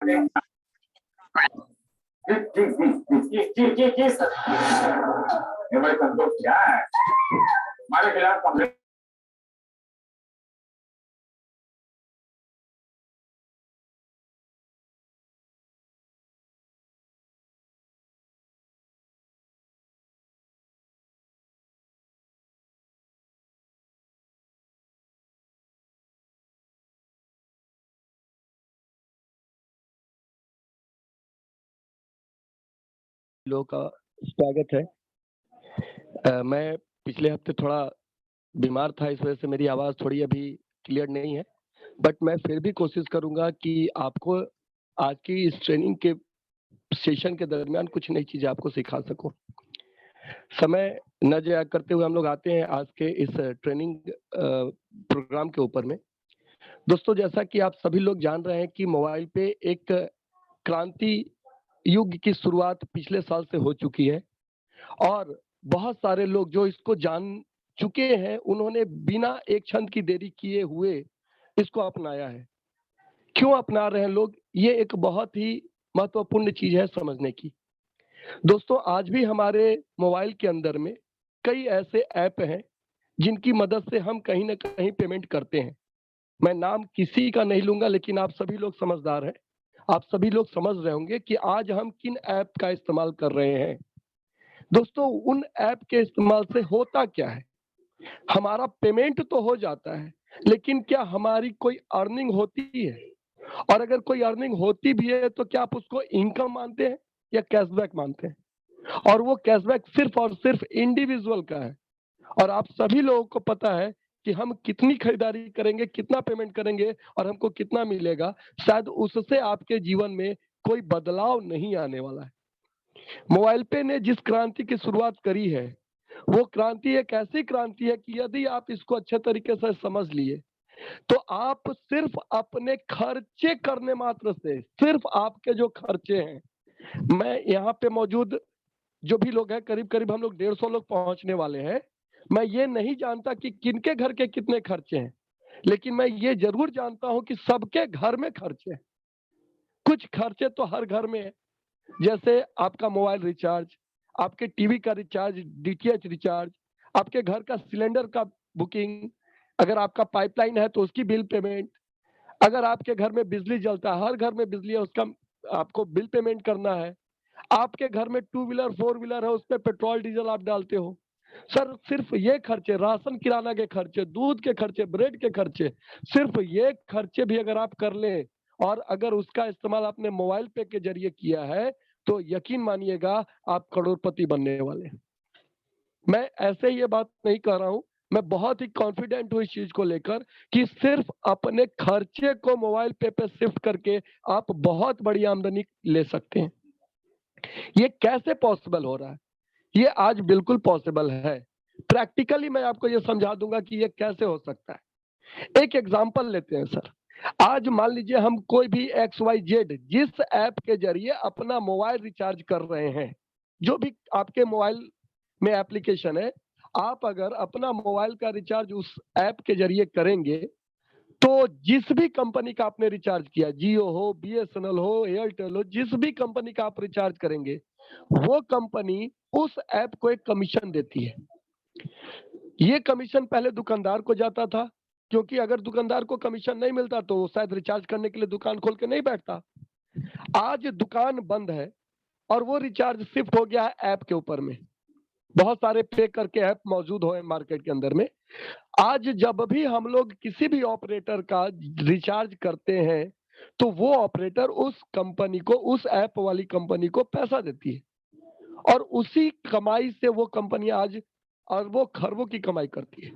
जी sir. बड़े संतोष क्या है हमारे खिलाफ कंप्लेंट लोगों का स्वागत है। मैं पिछले हफ्ते थोड़ा बीमार था, इस वजह से मेरी आवाज़ थोड़ी अभी क्लियर नहीं है, बट मैं फिर भी कोशिश करूँगा कि आपको आज की इस ट्रेनिंग के सेशन के दरमियान कुछ नई चीज़ें आपको सिखा सकूँ। समय न ज़ाया करते हुए हम लोग आते हैं आज के इस ट्रेनिंग प्रोग्राम के ऊपर में। दोस्तों, जैसा कि आप सभी लोग जान रहे हैं कि मोबाइल पे एक क्रांति युग की शुरुआत पिछले साल से हो चुकी है और बहुत सारे लोग जो इसको जान चुके हैं, उन्होंने बिना एक क्षण की देरी किए हुए इसको अपनाया है। क्यों अपना रहे हैं लोग? ये एक बहुत ही महत्वपूर्ण चीज़ है समझने की। दोस्तों, आज भी हमारे मोबाइल के अंदर में कई ऐसे ऐप हैं, जिनकी मदद से हम कहीं न कहीं पेमेंट करते हैं। मैं नाम किसी का नहीं लूँगा, लेकिन आप सभी लोग समझदार हैं। आप सभी लोग समझ रहे होंगे कि आज हम किन ऐप का इस्तेमाल कर रहे हैं। दोस्तों, उन ऐप के इस्तेमाल से होता क्या है? हमारा पेमेंट तो हो जाता है, लेकिन क्या हमारी कोई अर्निंग होती है? और अगर कोई अर्निंग होती भी है, तो क्या आप उसको इनकम मानते हैं या कैशबैक मानते हैं? और वो कैशबैक सिर्फ़ और सिर्फ़ इंडिविजुअल का है। और आप सभी लोगों को पता है कि हम कितनी खरीदारी करेंगे, कितना पेमेंट करेंगे और हमको कितना मिलेगा, शायद उससे आपके जीवन में कोई बदलाव नहीं आने वाला है। मोबाइल पे ने जिस क्रांति की शुरुआत करी है, वो क्रांति एक ऐसी क्रांति है कि यदि आप इसको अच्छे तरीके से समझ लिए, तो आप सिर्फ अपने खर्चे करने मात्र से, सिर्फ आपके जो खर्चे हैं, मैं यहाँ पे मौजूद जो भी लोग हैं, करीब-करीब हम लोग 150 लोग पहुँचने वाले हैं। मैं ये नहीं जानता कि किनके घर के कितने खर्चे हैं, लेकिन मैं ये ज़रूर जानता हूँ कि सबके घर में खर्चे हैं। कुछ खर्चे तो हर घर में हैं। जैसे आपका मोबाइल रिचार्ज, आपके टीवी का रिचार्ज, डीटीएच रिचार्ज, आपके घर का सिलेंडर का बुकिंग, अगर आपका पाइपलाइन है तो उसकी बिल पेमेंट, अगर आपके घर में बिजली जलता है, हर घर में बिजली है, उसका आपको बिल पेमेंट करना है। आपके घर में टू व्हीलर, फोर व्हीलर है, उसपे पेट्रोल डीजल आप डालते हो। सर, सिर्फ ये खर्चे, राशन किराना के खर्चे, दूध के खर्चे, ब्रेड के खर्चे, सिर्फ ये खर्चे भी अगर आप कर लें और अगर उसका इस्तेमाल आपने मोबाइल पे के जरिए किया है, तो यकीन मानिएगा आप करोड़पति बनने वाले हैं। मैं ऐसे ये बात नहीं कह रहा हूँ, मैं बहुत ही कॉन्फिडेंट हूँ इस चीज़ को लेकर कि सिर्फ अपने खर्चे को मोबाइल पे शिफ्ट करके आप बहुत बड़ी आमदनी ले सकते हैं। ये कैसे पॉसिबल हो रहा है? ये आज बिल्कुल पॉसिबल है। प्रैक्टिकली मैं आपको ये समझा दूँगा कि ये कैसे हो सकता है। एक एग्ज़ाम्पल लेते हैं सर। आज मान लीजिए हम कोई भी XYZ जिस ऐप के ज़रिए अपना मोबाइल रिचार्ज कर रहे हैं, जो भी आपके मोबाइल में एप्लीकेशन है, आप अगर अपना मोबाइल का रिचार्ज उस ऐप के ज़रिए करेंगे, तो जिस भी कंपनी का आपने रिचार्ज किया, जियो हो, बीएसएनएल हो, एयरटेल हो, जिस भी कंपनी का आप रिचार्ज करेंगे, वो कंपनी उस ऐप को एक कमीशन देती है। ये कमीशन पहले दुकानदार को जाता था, क्योंकि अगर दुकानदार को कमीशन नहीं मिलता तो वो शायद रिचार्ज करने के लिए दुकान खोल के नहीं बैठता। आज दुकान बंद है और वो रिचार्ज शिफ्ट हो गया है ऐप के ऊपर में। बहुत सारे पे करके ऐप मौजूद हो मार्केट के अंदर में। आज जब भी हम लोग किसी भी ऑपरेटर का रिचार्ज करते हैं, तो वो ऑपरेटर उस कंपनी को, उस ऐप वाली कंपनी को पैसा देती है और उसी कमाई से वो कंपनी आज अरबों खरबों की कमाई करती है।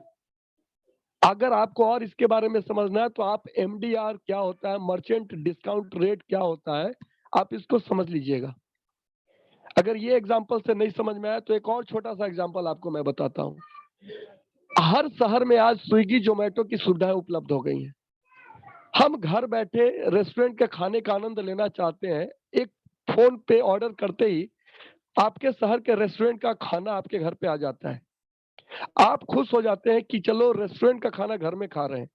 अगर आपको और इसके बारे में समझना है तो आप एमडीआर क्या होता है, मर्चेंट डिस्काउंट रेट क्या होता है, आप इसको समझ लीजिएगा। अगर ये एग्जांपल से नहीं समझ में आया तो एक और छोटा-सा एग्जांपल आपको मैं बताता हूँ। हर शहर में आज स्विगी, ज़ोमैटो की सुविधाएँ उपलब्ध हो गई हैं। हम घर बैठे रेस्टोरेंट के खाने का आनंद लेना चाहते हैं, एक फ़ोन पे ऑर्डर करते ही आपके शहर के रेस्टोरेंट का खाना आपके घर पे आ जाता है। आप खुश हो जाते हैं कि चलो रेस्टोरेंट का खाना घर में खा रहे हैं।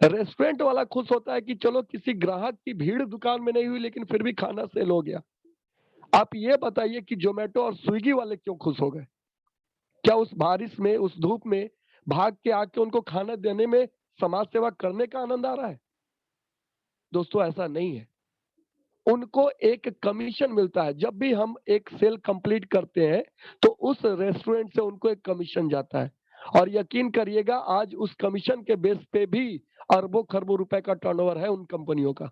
रेस्टोरेंट वाला खुश होता है कि चलो किसी ग्राहक की भीड़ दुकान में नहीं हुई लेकिन फिर भी खाना सेल हो गया। आप ये बताइए कि ज़ोमैटो और स्विगी वाले क्यों खुश हो गए? क्या उस बारिश में, उस धूप में भाग के आके उनको खाना देने में समाज सेवा करने का आनंद आ रहा है? दोस्तों ऐसा नहीं है। उनको एक कमीशन मिलता है। जब भी हम एक सेल कंप्लीट करते हैं, तो उस रेस्टोरेंट से उनको एक कमीशन जाता है। और यकीन करिएगा आज उस कमीशन के बेस पे भी अरबों-खरबों रुपए का टर्नओवर है उन कंपनियों का।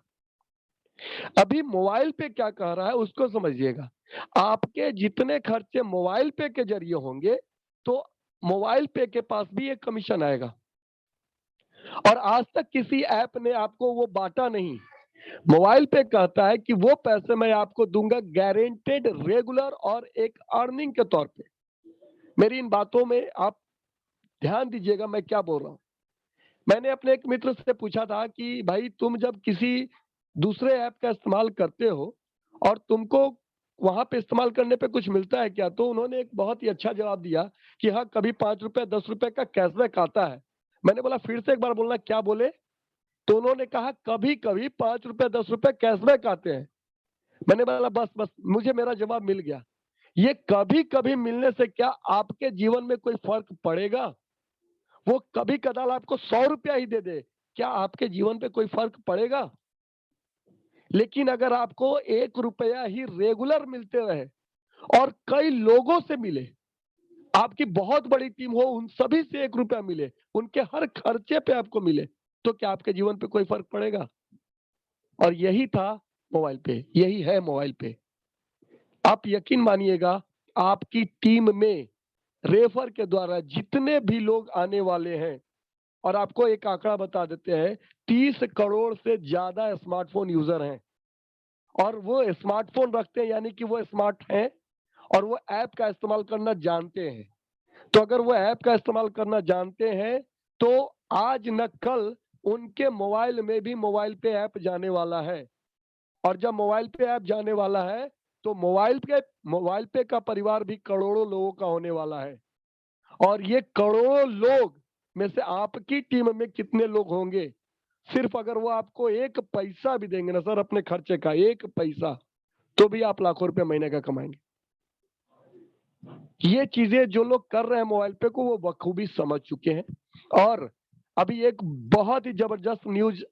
अभी मोबाइल पे क्या कह रहा है उसको समझिएगा। आपके जितने खर्चे मोबाइल पे के ज़रिए होंगे, तो मोबाइल पे के पास भी एक कमीशन आएगा। और आज तक किसी ऐप ने आपको वो बाँटा नहीं। मोबाइल पे कहता है कि वो पैसे मैं आपको दूँगा गारंटेड रेगुलर और एक अर्निंग के तौर पे। मेरी इन बातों में आप ध्यान दीजिएगा मैं क्या बोल रहा हूँ। मैंने अपने एक मित्र से पूछा था कि भाई तुम जब किसी दूसरे ऐप का इस्तेमाल करते हो और तुमको वहाँ पे इस्तेमाल करने पे कुछ मिलता है क्या? तो उन्होंने एक बहुत ही अच्छा जवाब दिया कि हाँ, कभी ₹5 ₹10 का कैशबैक आता है। मैंने बोला फिर से एक बार बोलना क्या बोले? तो उन्होंने कहा कभी-कभी ₹5 ₹10 कैशबैक आते हैं। मैंने बोला बस मुझे मेरा जवाब मिल गया। ये कभी-कभी मिलने से क्या आपके जीवन में कोई फ़र्क पड़ेगा? वो कभी-कदाल आपको ₹100 ही दे दे, क्या आपके जीवन पे कोई फ़र्क पड़ेगा? लेकिन अगर आपको ₹1 ही रेगुलर मिलते रहे और कई लोगों से मिले, आपकी बहुत बड़ी टीम हो, उन सभी से ₹1 मिले, उनके हर खर्चे पे आपको मिले, तो क्या आपके जीवन पे कोई फ़र्क पड़ेगा? और यही था मोबाइल पे, यही है मोबाइल पे। आप यकीन मानिएगा, आपकी टीम में रेफर के द्वारा जितने भी लोग आने वाले हैं और आपको एक आंकड़ा बता देते हैं, 30 करोड़ से ज़्यादा स्मार्टफ़ोन यूज़र हैं और वो स्मार्टफ़ोन रखते हैं यानी कि वो स्मार्ट हैं और वो ऐप का इस्तेमाल करना जानते हैं। तो अगर वो ऐप का इस्तेमाल करना जानते हैं, तो आज न कल उनके मोबाइल में भी मोबाइल पे ऐप जाने वाला है। और जब मोबाइल पे ऐप जाने वाला है, तो मोबाइल पे का परिवार भी करोड़ों लोगों का होने वाला है। और ये करोड़ों लोग में से आपकी टीम में कितने लोग होंगे? सिर्फ़ अगर वो आपको 1 पैसा भी देंगे ना सर अपने खर्चे का 1 पैसा, तो भी आप लाखों रुपए महीने का कमाएँगे। ये चीज़ें जो लोग कर रहे हैं मोबाइल पे को वो बखूबी समझ चुके हैं। और अभी एक बहुत ही ज़बरदस्त न्यूज़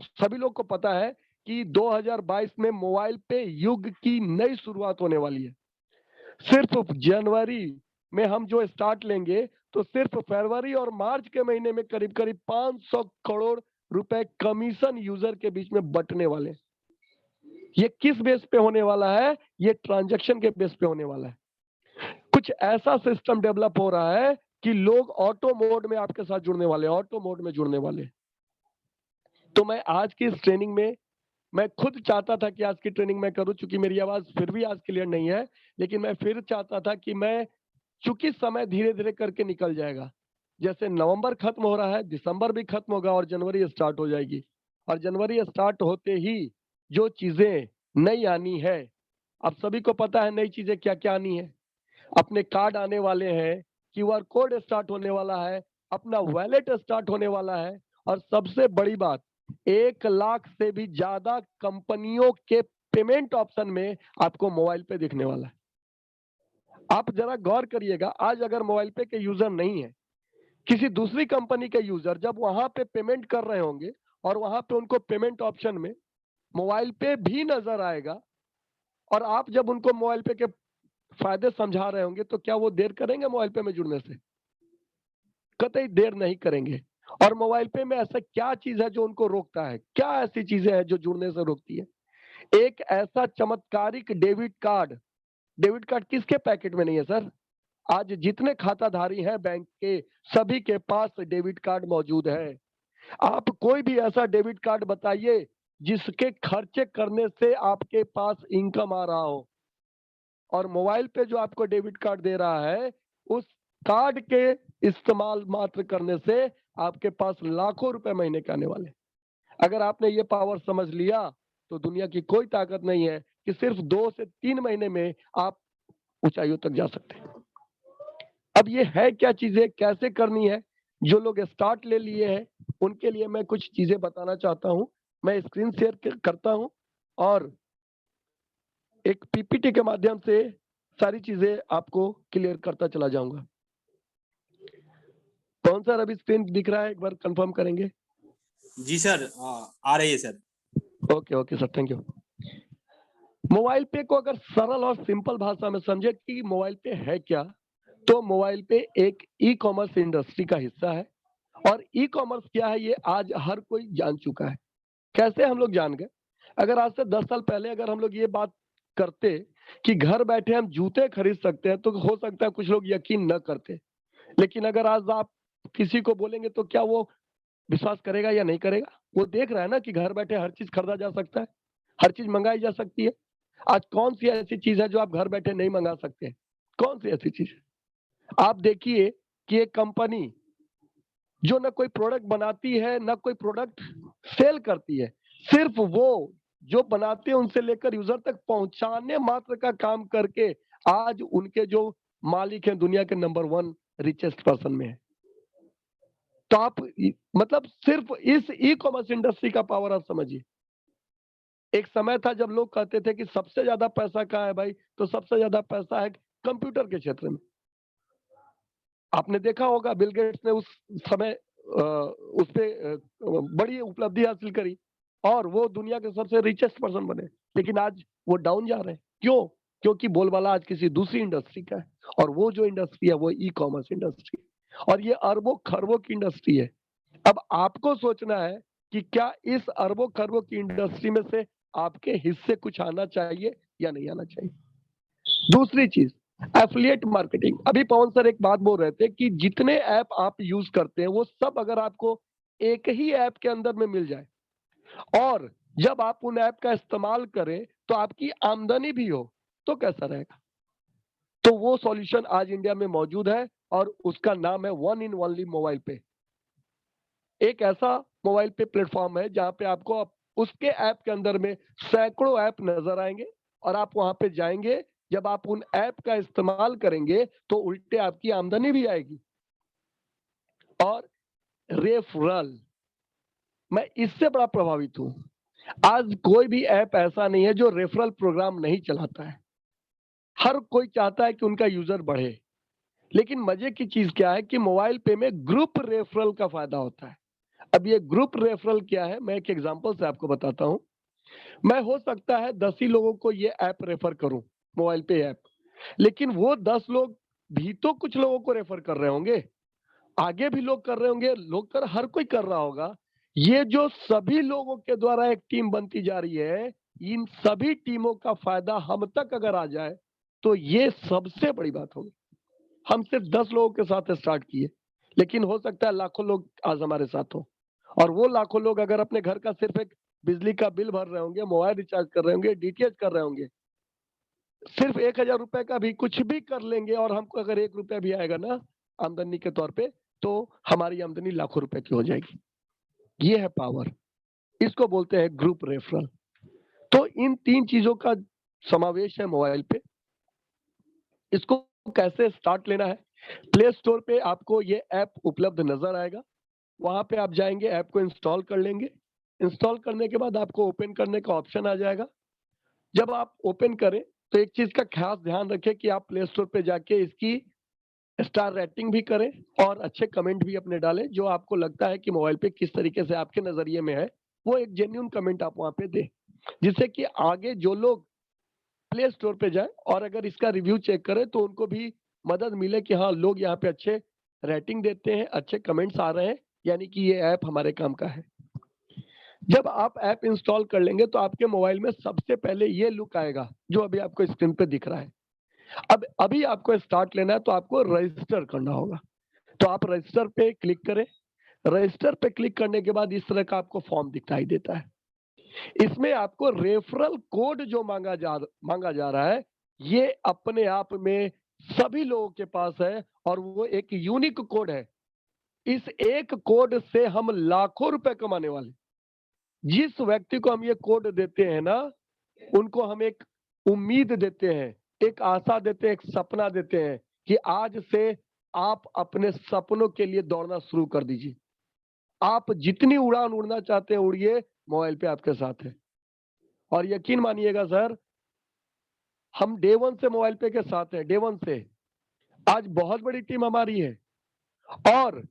सभी लोग को पता है कि 2022 में मोबाइल पे युग की नई शुरुआत होने वाली है। सिर्फ जनवरी में हम जो स्टार्ट लेंगे, तो सिर्फ फरवरी और मार्च के महीने में करीब-करीब 500 करोड़ रुपए कमीशन यूज़र के बीच में बँटने वाले हैं। ये किस बेस पे होने वाला है? ये ट्रांज़ैक्शन के बेस पे होने वाला है। कुछ ऐसा सिस्टम डेवलप हो रहा है कि लोग ऑटो मोड में आपके साथ जुड़ने वाले हैं, ऑटो मोड में जुड़ने वाले हैं। तो मैं आज की इस ट्रेनिंग में मैं खुद चाहता था कि आज की ट्रेनिंग मैं करूँ चूँकि मेरी आवाज़ फिर भी आज क्लियर नहीं है, लेकिन मैं फिर चाहता था कि मैं चूँकि समय धीरे-धीरे करके निकल जाएगा। जैसे नवंबर खत्म हो रहा है, दिसंबर भी खत्म होगा और जनवरी स्टार्ट हो जाएगी। और जनवरी स्टार्ट होते ही जो चीज़ें नई आनी है, अब सभी को पता है नई चीज़ें क्या-क्या आनी है। अपने कार्ड आने वाले हैं, क्यूआर कोड स्टार्ट होने वाला है, अपना वॉलेट स्टार्ट होने वाला है और सबसे बड़ी बात 1 लाख से भी ज़्यादा कंपनियों के पेमेंट ऑप्शन में आपको मोबाइल पे दिखने वाला है। आप ज़रा गौर करिएगा, आज अगर मोबाइल पे के यूज़र नहीं है, किसी दूसरी कंपनी के यूज़र जब वहाँ पे पेमेंट कर रहे होंगे और वहाँ पे उनको पेमेंट ऑप्शन में मोबाइल पे भी नज़र आएगा और आप जब उनको मोबाइल पे के फ़ायदे समझा रहे होंगे, तो क्या वो देर करेंगे मोबाइल पे में जुड़ने से? कतई देर नहीं करेंगे। और मोबाइल पे में ऐसा क्या चीज़ है जो उनको रोकता है? क्या ऐसी चीज़ें हैं जो जुड़ने से रोकती है? एक ऐसा चमत्कारिक डेबिट कार्ड किसके पैकेट में नहीं है सर? आज जितने खाताधारी हैं बैंक के, सभी के पास डेबिट कार्ड मौजूद है। आप कोई भी ऐसा डेबिट कार्ड बताइए, जिसके खर्चे करने से आपके पास इनकम आ रहा हो। और मोबाइल पे जो आपको डेबिट कार्ड दे रहा है, उस कार्ड के इस्तेमाल मात्र करने से आपके पास लाखों रुपए महीने के आने वाले हैं। अगर आपने ये पावर समझ लिया, तो दुनिया की कोई ताकत नहीं है कि सिर्फ 2 से 3 महीने में आप ऊँचाइयों तक जा सकते हैं। अब ये है क्या चीज़ें, कैसे करनी है? जो लोग स्टार्ट ले लिए हैं, उनके लिए मैं कुछ चीजें बताना चाहता हूं। मैं स्क्रीन शेयर करता हूं और एक पीपीटी के माध्यम से सारी चीजें आपको क्लियर करता चला जाऊंगा। कौन सा अभी स्क्रीन दिख रहा है, एक बार कंफर्म करेंगे? जी सर, आ रही है sir. Okay okay sir, thank you. Mobile पे को अगर सरल और सिंपल भाषा में समझे कि मोबाइल पे है क्या, तो मोबाइल पे एक ई कॉमर्स इंडस्ट्री का हिस्सा है। और ई कॉमर्स क्या है ये आज हर कोई जान चुका है। कैसे हम लोग जान गए? अगर आज से 10 साल पहले अगर हम लोग ये बात करते कि घर बैठे हम जूते खरीद सकते हैं, तो हो सकता है कुछ लोग यकीन न करते। लेकिन अगर आज आप किसी को बोलेंगे तो क्या वो विश्वास करेगा या नहीं करेगा? वो देख रहा है ना कि घर बैठे हर चीज खरीदा जा सकता है, हर चीज मंगाई जा सकती है। आज कौन सी ऐसी चीज है जो आप घर बैठे नहीं मंगा सकते? कौन सी ऐसी चीज? आप देखिए कि एक कंपनी जो ना कोई प्रोडक्ट बनाती है ना कोई प्रोडक्ट सेल करती है, सिर्फ वो जो बनाते हैं उनसे लेकर यूजर तक पहुंचाने मात्र का काम करके आज उनके जो मालिक हैं दुनिया के नंबर 1 रिचेस्ट पर्सन में है। तो आप मतलब सिर्फ इस ई कॉमर्स इंडस्ट्री का पावर आप समझिए। एक समय था जब लोग कहते थे कि सबसे ज्यादा पैसा कहाँ है भाई, तो सबसे ज्यादा पैसा है कंप्यूटर के क्षेत्र में। आपने देखा होगा बिल गेट्स ने उस समय उस पे बड़ी उपलब्धि हासिल करी और वो दुनिया के सबसे रिचेस्ट पर्सन बने। लेकिन आज वो डाउन जा रहे हैं। क्यों? क्योंकि बोलबाला आज किसी दूसरी इंडस्ट्री का है और वो जो इंडस्ट्री है वो ई कॉमर्स इंडस्ट्री है और ये अरबों खरबों की इंडस्ट्री है। अब आपको सोचना है कि क्या इस अरबों खरबों की इंडस्ट्री में से आपके हिस्से कुछ आना चाहिए या नहीं आना चाहिए। दूसरी चीज, एफिलिएट मार्केटिंग। अभी पवन सर एक बात बोल रहे थे कि जितने ऐप आप यूज करते हैं वो सब अगर आपको एक ही ऐप के अंदर में मिल जाए और जब आप उन ऐप का इस्तेमाल करें तो आपकी आमदनी भी हो, तो कैसा रहेगा? तो वो सॉल्यूशन आज इंडिया में मौजूद है और उसका नाम है वन इन ओनली मोबाइल पे। एक ऐसा मोबाइल पे प्लेटफॉर्म है जहां पे आपको उसके ऐप के अंदर में सैकड़ों ऐप नजर आएंगे और आप वहां पे जाएंगे। जब आप उन ऐप का इस्तेमाल करेंगे तो उल्टे आपकी आमदनी भी आएगी। और रेफरल, मैं इससे बड़ा प्रभावित हूं। आज कोई भी ऐप ऐसा नहीं है जो रेफरल प्रोग्राम नहीं चलाता है। हर कोई चाहता है कि उनका यूजर बढ़े। लेकिन मजे की चीज क्या है कि मोबाइल पे में ग्रुप रेफरल का फायदा होता है। अब ये ग्रुप रेफरल क्या है, मैं एक एग्जांपल से आपको बताता हूं। मैं हो सकता है 10 ही लोगों को ये ऐप रेफर करूं, मोबाइल पे ऐप, लेकिन वो 10 लोग भी तो कुछ लोगों को रेफर कर रहे होंगे, आगे भी लोग कर रहे होंगे, लोग कर हर कोई कर रहा होगा। ये जो सभी लोगों के द्वारा एक टीम बनती जा रही है, इन सभी टीमों का फायदा हम तक अगर आ जाए तो ये सबसे बड़ी बात होगी। हम सिर्फ 10 लोगों के साथ स्टार्ट किए, लेकिन हो सकता है लाखों लोग आज हमारे साथ हो और वो लाखों लोग अगर अपने घर का सिर्फ एक बिजली का बिल भर रहे होंगे, मोबाइल रिचार्ज कर रहे होंगे, डीटीएच कर रहे होंगे, सिर्फ 1000 रुपए का भी कुछ भी कर लेंगे और हमको अगर 1 रुपया भी आएगा ना आमदनी के तौर पे, तो हमारी आमदनी लाखों रुपए की हो जाएगी। ये है पावर, इसको बोलते हैं ग्रुप रेफरल। तो इन 3 चीजों का समावेश है मोबाइल पे। इसको कैसे स्टार्ट लेना है? प्ले स्टोर पे आपको ये ऐप उपलब्ध नजर आएगा। वहां पे आप जाएंगे, ऐप को इंस्टॉल कर लेंगे। इंस्टॉल करने के बाद आपको ओपन करने का ऑप्शन आ जाएगा। जब आप ओपन करें तो एक चीज का खास ध्यान रखें कि आप प्ले स्टोर पे जाके इसकी स्टार रेटिंग भी करें और अच्छे कमेंट भी अपने डालें। जो आपको लगता है कि मोबाइल पे किस तरीके से आपके नजरिए में है, वो एक जेन्युइन कमेंट आप वहां पे दें, जिससे कि आगे जो लोग प्ले स्टोर पे जाए और अगर इसका रिव्यू चेक करें तो उनको भी मदद मिले कि हाँ, लोग यहाँ पे अच्छे रेटिंग देते हैं, अच्छे कमेंट्स आ रहे हैं, यानी कि ये ऐप हमारे काम का है। जब आप ऐप इंस्टॉल कर लेंगे तो आपके मोबाइल में सबसे पहले ये लुक आएगा जो अभी आपको स्क्रीन पे दिख रहा है। अब अभी आपको स्टार्ट लेना है तो आपको रजिस्टर करना होगा। तो आप रजिस्टर पे क्लिक करें। रजिस्टर पे क्लिक करने के बाद इस तरह का आपको फॉर्म दिखाई देता है। इसमें आपको रेफरल कोड जो मांगा जा रहा है, ये अपने आप में सभी लोगों के पास है और वो एक यूनिक कोड है। इस एक कोड से हम लाखों रुपए कमाने वाले। जिस व्यक्ति को हम ये कोड देते हैं ना, उनको हम एक उम्मीद देते हैं, एक आशा देते हैं, एक सपना देते हैं कि आज से आप अपने सपनों के लिए दौड़ना शुरू कर दीजिए। आप जितनी उड़ान उड़ना चाहते हैं उड़िए, मोबाइल पे आपके साथ है। और यकीन मानिएगा सर, हम डे 1 से मोबाइल पे के साथ हैं, डे 1 से। आज बहुत बड़ी टीम हमारी है और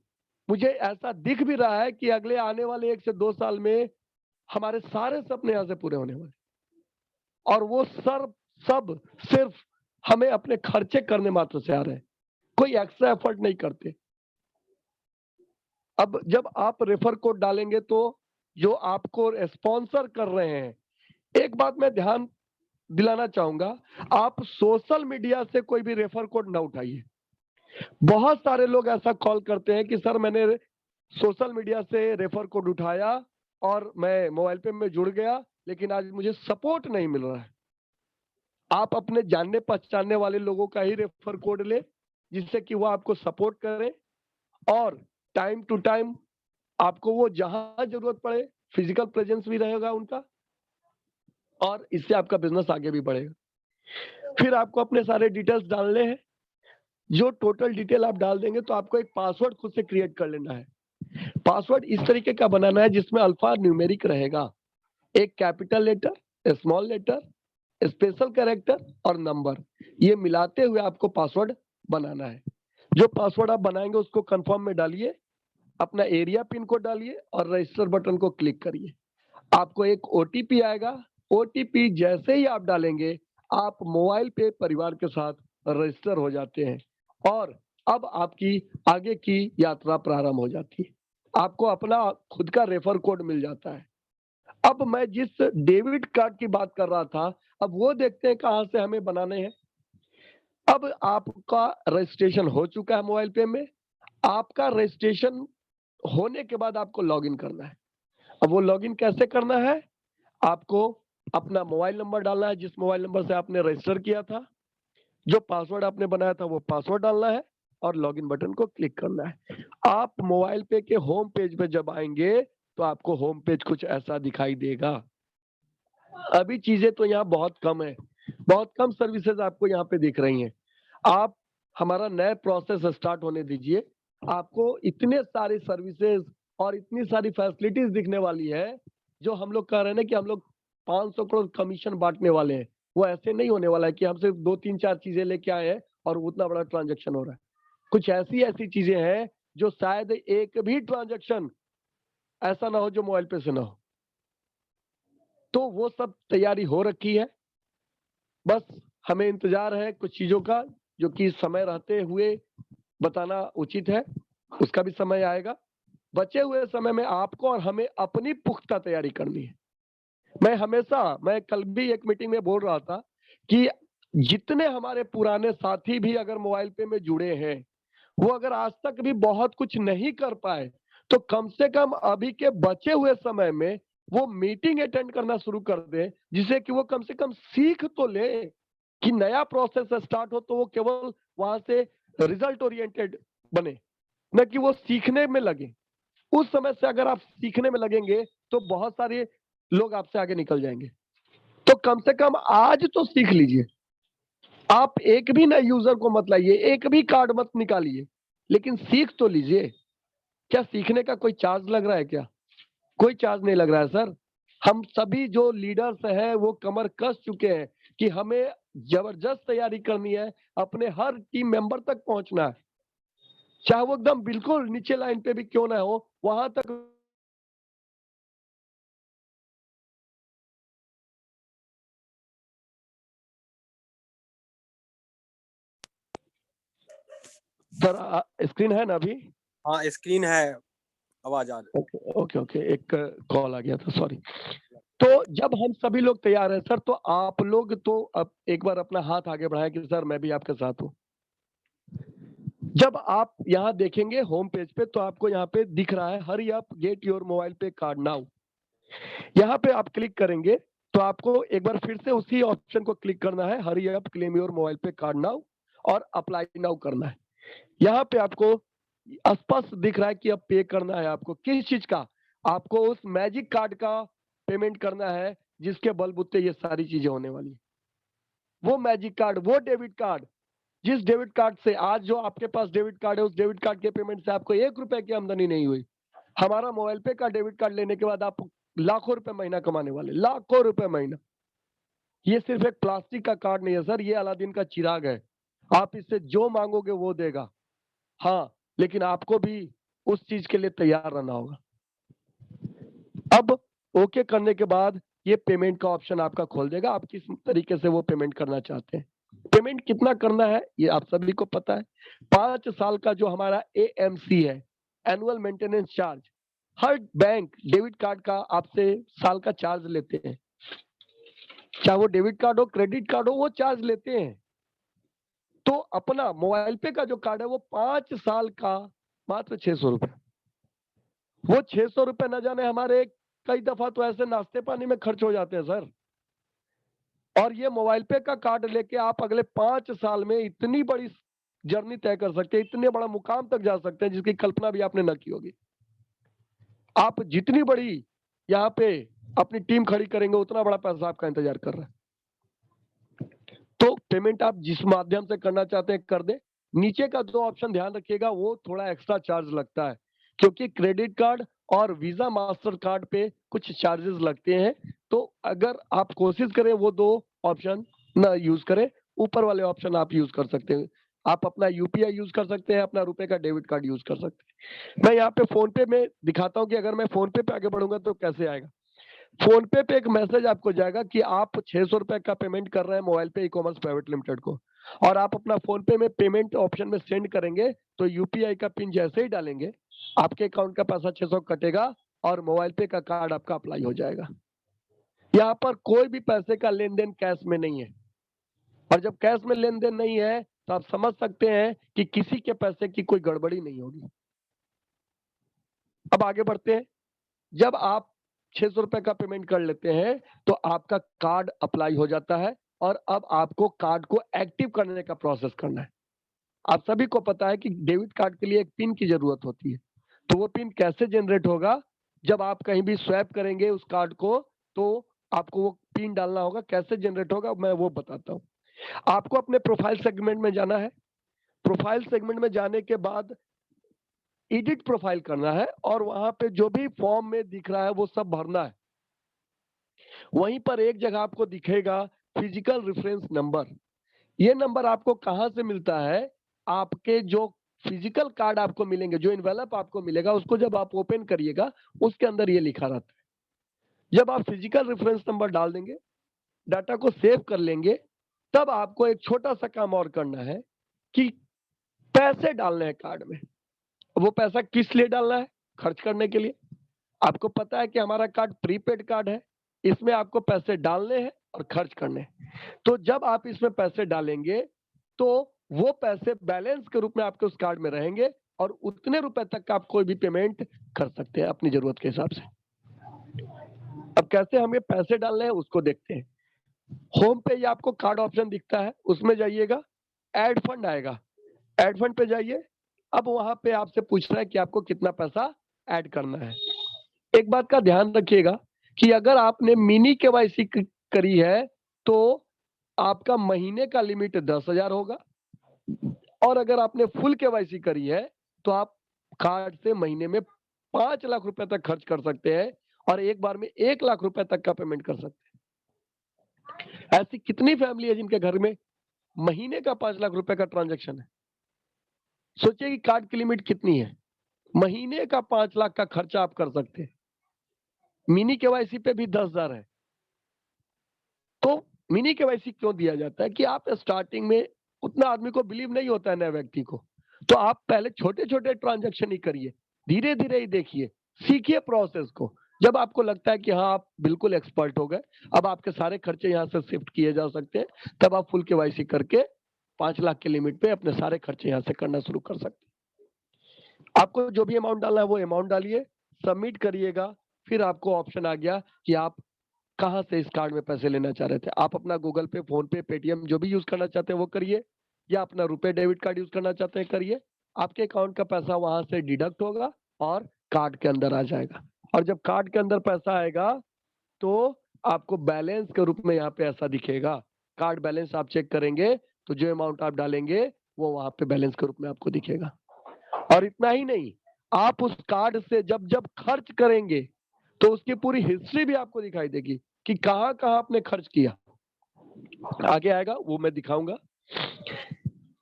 मुझे ऐसा दिख भी रहा है कि अगले आने वाले 1 से 2 साल में हमारे सारे सपने यहाँ से पूरे होने वाले, और वो सब सिर्फ हमें अपने खर्चे करने मात्र से आ रहे हैं, कोई एक्स्ट्रा एफर्ट नहीं करते। अब जब आप रेफर कोड डालेंगे तो जो आपको स्पॉन्सर कर रहे हैं, एक बात मैं ध्यान दिलाना चाहूंगा, आप सोशल मीडिया से कोई भी रेफर कोड ना उठाइए। बहुत सारे लोग ऐसा कॉल करते हैं कि सर मैंने सोशल मीडिया से रेफर कोड उठाया और मैं मोबाइल पे में जुड़ गया, लेकिन आज मुझे सपोर्ट नहीं मिल रहा है। आप अपने जानने पहचानने वाले लोगों का ही रेफर कोड ले, जिससे कि वो आपको सपोर्ट करें और टाइम टू टाइम आपको वो जहां जरूरत पड़े फिजिकल प्रेजेंस भी रहेगा उनका, और इससे आपका बिजनेस आगे भी बढ़ेगा। फिर आपको अपने सारे डिटेल्स डालने हैं। जो टोटल डिटेल आप डाल देंगे तो आपको एक पासवर्ड खुद से क्रिएट कर लेना है। पासवर्ड इस तरीके का बनाना है जिसमें अल्फा न्यूमेरिक रहेगा, एक capital letter, small letter, special character और नंबर, ये मिलाते हुए आपको पासवर्ड बनाना है। जो पासवर्ड आप बनाएंगे उसको कंफर्म में डालिए, अपना एरिया पिन कोड डालिए और रजिस्टर बटन को क्लिक करिए। आपको एक ओटीपी आएगा। ओटीपी जैसे ही आप डालेंगे, आप मोबाइल पे परिवार के साथ रजिस्टर हो जाते हैं और अब आपकी आगे की यात्रा प्रारंभ हो जाती है। आपको अपना खुद का रेफर कोड मिल जाता है। अब मैं जिस डेबिट कार्ड की बात कर रहा था, अब वो देखते हैं कहाँ से हमें बनाने हैं। अब आपका रजिस्ट्रेशन हो चुका है मोबाइल पे में। आपका रजिस्ट्रेशन होने के बाद आपको लॉगिन करना है। अब वो लॉगिन कैसे करना है? आपको अपना मोबाइल नंबर डालना है, जिस मोबाइल नंबर से आपने रजिस्टर किया था। जो पासवर्ड आपने बनाया था वो पासवर्ड डालना है और लॉगिन बटन को क्लिक करना है। आप मोबाइल पे के होम पेज पे जब आएंगे तो आपको होम पेज कुछ ऐसा दिखाई देगा। अभी चीजें तो यहाँ बहुत कम है, बहुत कम सर्विसेज आपको यहाँ पे दिख रही हैं। आप हमारा नया प्रोसेस स्टार्ट होने दीजिए, आपको इतने सारे सर्विसेज और इतनी सारी फैसिलिटीज दिखने वाली है। जो हम लोग कह रहे हैं ना कि हम लोग 500 करोड़ कमीशन बांटने वाले हैं, वो ऐसे नहीं होने वाला है कि हम सिर्फ 2-3-4 चीजें लेके आए हैं और उतना बड़ा ट्रांजेक्शन हो रहा है। कुछ ऐसी ऐसी चीजें हैं जो शायद एक भी ट्रांजेक्शन ऐसा ना हो जो मोबाइल पे से ना हो। तो वो सब तैयारी हो रखी है, बस हमें इंतजार है कुछ चीजों का, जो कि समय रहते हुए बताना उचित है। उसका भी समय आएगा। बचे हुए समय में आपको और हमें अपनी पुख्ता तैयारी करनी है। मैं कल भी एक मीटिंग में बोल रहा था कि जितने हमारे पुराने साथी भी अगर मोबाइल पे में जुड़े हैं, वो अगर आज तक भी बहुत कुछ नहीं कर पाए, तो कम से कम अभी के बचे हुए समय में वो मीटिंग अटेंड करना शुरू कर दे, जिससे कि वो कम से कम सीख तो ले कि नया प्रोसेस स्टार्ट हो तो वो केवल वहां से रिजल्ट ओरिएंटेड बने, न कि वो सीखने में लगे। उस समय से अगर आप सीखने में लगेंगे तो बहुत सारे लोग आपसे आगे निकल जाएंगे। तो कम से कम आज तो सीख लीजिए। आप एक भी नए यूजर को मत लाइए, एक भी कार्ड मत निकालिए, लेकिन सीख तो लीजिए। क्या सीखने का कोई चार्ज लग रहा है क्या? कोई चार्ज नहीं लग रहा है सर। हम सभी जो लीडर्स हैं वो कमर कस चुके हैं कि हमें जबरदस्त तैयारी करनी है, अपने हर टीम मेंबर तक पहुंचना है, चाहे वो एकदम बिल्कुल नीचे लाइन पे भी क्यों ना हो, वहां तक। सर स्क्रीन है ना अभी? हाँ स्क्रीन है, आवाज आ रही। ओके ओके ओके, एक कॉल आ गया था, सॉरी। तो जब हम सभी लोग तैयार हैं सर, तो आप लोग तो अब एक बार अपना हाथ आगे बढ़ाएं कि सर मैं भी आपके साथ हूं। जब आप यहाँ देखेंगे होम पेज पे तो आपको यहाँ पे दिख रहा है hurry up get your mobile पे कार्ड नाउ। यहाँ पे आप क्लिक करेंगे तो आपको एक बार फिर से उसी ऑप्शन को क्लिक करना है, hurry up claim your mobile पे कार्ड नाउ, और अप्लाई नाउ करना है। यहाँ पे आपको स्पष्ट दिख रहा है कि अब पे करना है आपको किस चीज का। आपको उस मैजिक कार्ड का पेमेंट करना है जिसके बलबूते ये सारी चीजें होने वाली है। वो मैजिक कार्ड, वो डेबिट कार्ड, जिस डेबिट कार्ड से आज जो आपके पास डेबिट कार्ड है, उस डेबिट कार्ड के पेमेंट से आपको 1 रुपए की आमदनी नहीं हुई, हमारा मोबाइल पे का डेबिट कार्ड लेने के बाद आप लाखों रुपए महीना कमाने वाले, लाखों रुपए महीना। ये सिर्फ एक प्लास्टिक का कार्ड नहीं है सर, ये अलादीन का चिराग है। आप इससे जो मांगोगे वो देगा। हाँ, लेकिन आपको भी उस चीज के लिए तैयार रहना होगा। अब ओके करने के बाद ये पेमेंट का ऑप्शन आपका खोल देगा, आप किस तरीके से वो पेमेंट करना चाहते हैं। पेमेंट कितना करना है ये आप सभी को पता है। 5 साल का जो हमारा AMC है, एनुअल मेंटेनेंस चार्ज, हर बैंक डेबिट कार्ड का आपसे साल का चार्ज लेते हैं। चाहे वो डेबिट कार्ड हो, क्रेडिट कार्ड हो, वो चार्ज लेते हैं। तो अपना मोबाइल पे का जो कार्ड है वो 5 साल का मात्र 600 रुपए। वो 600 रुपए न जाने हमारे कई दफा तो ऐसे नाश्ते पानी में खर्च हो जाते हैं सर। और ये मोबाइल पे का कार्ड लेके आप अगले 5 साल में इतनी बड़ी जर्नी तय कर सकते हैं, इतने बड़ा मुकाम तक जा सकते हैं जिसकी कल्पना भी आपने न की होगी। आप जितनी बड़ी यहाँ पे अपनी टीम खड़ी करेंगे उतना बड़ा पैसा आपका इंतजार कर रहा है। तो पेमेंट आप जिस माध्यम से करना चाहते हैं कर दे। नीचे का 2 ऑप्शन ध्यान रखिएगा, वो थोड़ा एक्स्ट्रा चार्ज लगता है क्योंकि क्रेडिट कार्ड और वीजा मास्टर कार्ड पे कुछ चार्जेस लगते हैं। तो अगर आप कोशिश करें वो 2 ऑप्शन ना यूज करें, ऊपर वाले ऑप्शन आप यूज कर सकते हैं। आप अपना UPI यूज कर सकते हैं, अपना रुपए का डेबिट कार्ड यूज कर सकते हैं। मैं यहाँ पे फोन पे में दिखाता हूँ कि अगर मैं फोन पे आगे बढ़ूंगा तो कैसे आएगा। फोन पे एक मैसेज आपको जाएगा कि आप 600 रुपए का पेमेंट कर रहे हैं मोबाइल पे ई-कॉमर्स प्राइवेट लिमिटेड को, और आप अपना फोन पे में पेमेंट ऑप्शन में सेंड करेंगे तो UPI का पिन जैसे ही डालेंगे आपके अकाउंट का पैसा 600 कटेगा और मोबाइल पे का कार्ड आपका अप्लाई हो जाएगा। यहाँ पर कोई भी पैसे का लेन देन कैश में नहीं है, और जब कैश में लेन देन नहीं है तो आप समझ सकते हैं कि किसी के पैसे की कोई गड़बड़ी नहीं होगी। अब आगे बढ़ते हैं। जब आप 600 रुपए का पेमेंट कर लेते हैं तो आपका कार्ड अप्लाई हो जाता है, और अब आपको कार्ड को एक्टिव करने का प्रोसेस करना है। आप सभी को पता है कि डेबिट कार्ड के लिए एक पिन की जरूरत होती है। तो वो पिन कैसे जनरेट होगा? जब आप कहीं भी स्वैप करेंगे उस कार्ड को तो आपको वो पिन डालना होगा। कैसे जनरेट होगा मैं वो बताता हूँ। आपको अपने प्रोफाइल सेगमेंट में जाना है। प्रोफाइल सेगमेंट में जाने के बाद एडिट प्रोफाइल करना है, और वहां पे जो भी फॉर्म में दिख रहा है वो सब भरना है। वहीं पर एक जगह आपको दिखेगा फिजिकल रेफरेंस नंबर। ये नंबर आपको कहां से मिलता है? आपके जो फिजिकल कार्ड आपको मिलेंगे, जो इनवेलप आपको मिलेगा, उसको जब आप ओपन करिएगा उसके अंदर ये लिखा रहता है। जब आप फिजिकल रेफरेंस नंबर डाल देंगे, डाटा को सेव कर लेंगे, तब आपको एक छोटा सा काम और करना है कि पैसे डालने हैं कार्ड में। वो पैसा किस लिए डालना है? खर्च करने के लिए। आपको पता है कि हमारा कार्ड प्रीपेड कार्ड है, इसमें आपको पैसे डालने हैं और खर्च करने हैं। तो जब आप इसमें पैसे डालेंगे तो वो पैसे बैलेंस के रूप में आपके उस कार्ड में रहेंगे, और उतने रुपए तक का आप कोई भी पेमेंट कर सकते हैं अपनी जरूरत के हिसाब से। अब कैसे हमें पैसे डालने हैं उसको देखते हैं। होम पे ये आपको कार्ड ऑप्शन दिखता है, उसमें जाइएगा, ऐड फंड आएगा, ऐड फंड पे जाइए। अब वहां पे आपसे पूछ रहा है कि आपको कितना पैसा ऐड करना है। एक बात का ध्यान रखिएगा कि अगर आपने मिनी KYC करी है तो आपका महीने का लिमिट 10,000 होगा, और अगर आपने फुल KYC करी है तो आप कार्ड से महीने में 5 लाख रुपए तक खर्च कर सकते हैं, और एक बार में 1 लाख रुपए तक का पेमेंट कर सकते हैं। ऐसी कितनी फैमिली है जिनके घर में महीने का 5 लाख रुपए का ट्रांजैक्शन है? सोचिए कि कार्ड की लिमिट कितनी है। महीने का 5 लाख का खर्चा आप कर सकते हैं। मिनी KYC पे भी 10,000 है। तो मिनी KYC क्यों दिया जाता है कि आप स्टार्टिंग में उतना आदमी को बिलीव नहीं होता है नए व्यक्ति को, तो आप पहले छोटे छोटे ट्रांजैक्शन ही करिए, धीरे धीरे ही देखिए, सीखिए प्रोसेस को। जब आपको लगता है कि हाँ आप बिल्कुल एक्सपर्ट हो गए, अब आपके सारे खर्चे यहाँ से शिफ्ट किए जा सकते हैं, तब आप फुल KYC करके 5 लाख के लिमिट पे अपने सारे खर्चे यहाँ से करना शुरू कर सकते हैं। आपको जो भी अमाउंट डालना है वो अमाउंट डालिए, सबमिट करिएगा। फिर आपको ऑप्शन आ गया कि आप कहां से इस कार्ड में पैसे लेना चाह रहे थे। आप अपना गूगल पे, फोन पे, पेटीएम जो भी यूज करना चाहते हैं वो करिए, या अपना रुपए डेबिट कार्ड यूज करना चाहते हैं करिए। आपके अकाउंट का पैसा वहां से डिडक्ट होगा और कार्ड के अंदर आ जाएगा। और जब कार्ड के अंदर पैसा आएगा तो आपको बैलेंस के रूप में यहाँ पे ऐसा दिखेगा। कार्ड बैलेंस आप चेक करेंगे तो जो अमाउंट आप डालेंगे वो वहां पे बैलेंस के रूप में आपको दिखेगा। और इतना ही नहीं, आप उस कार्ड से जब जब खर्च करेंगे तो उसकी पूरी हिस्ट्री भी आपको दिखाई देगी कि कहां कहां आपने खर्च किया। आगे आएगा वो मैं दिखाऊंगा।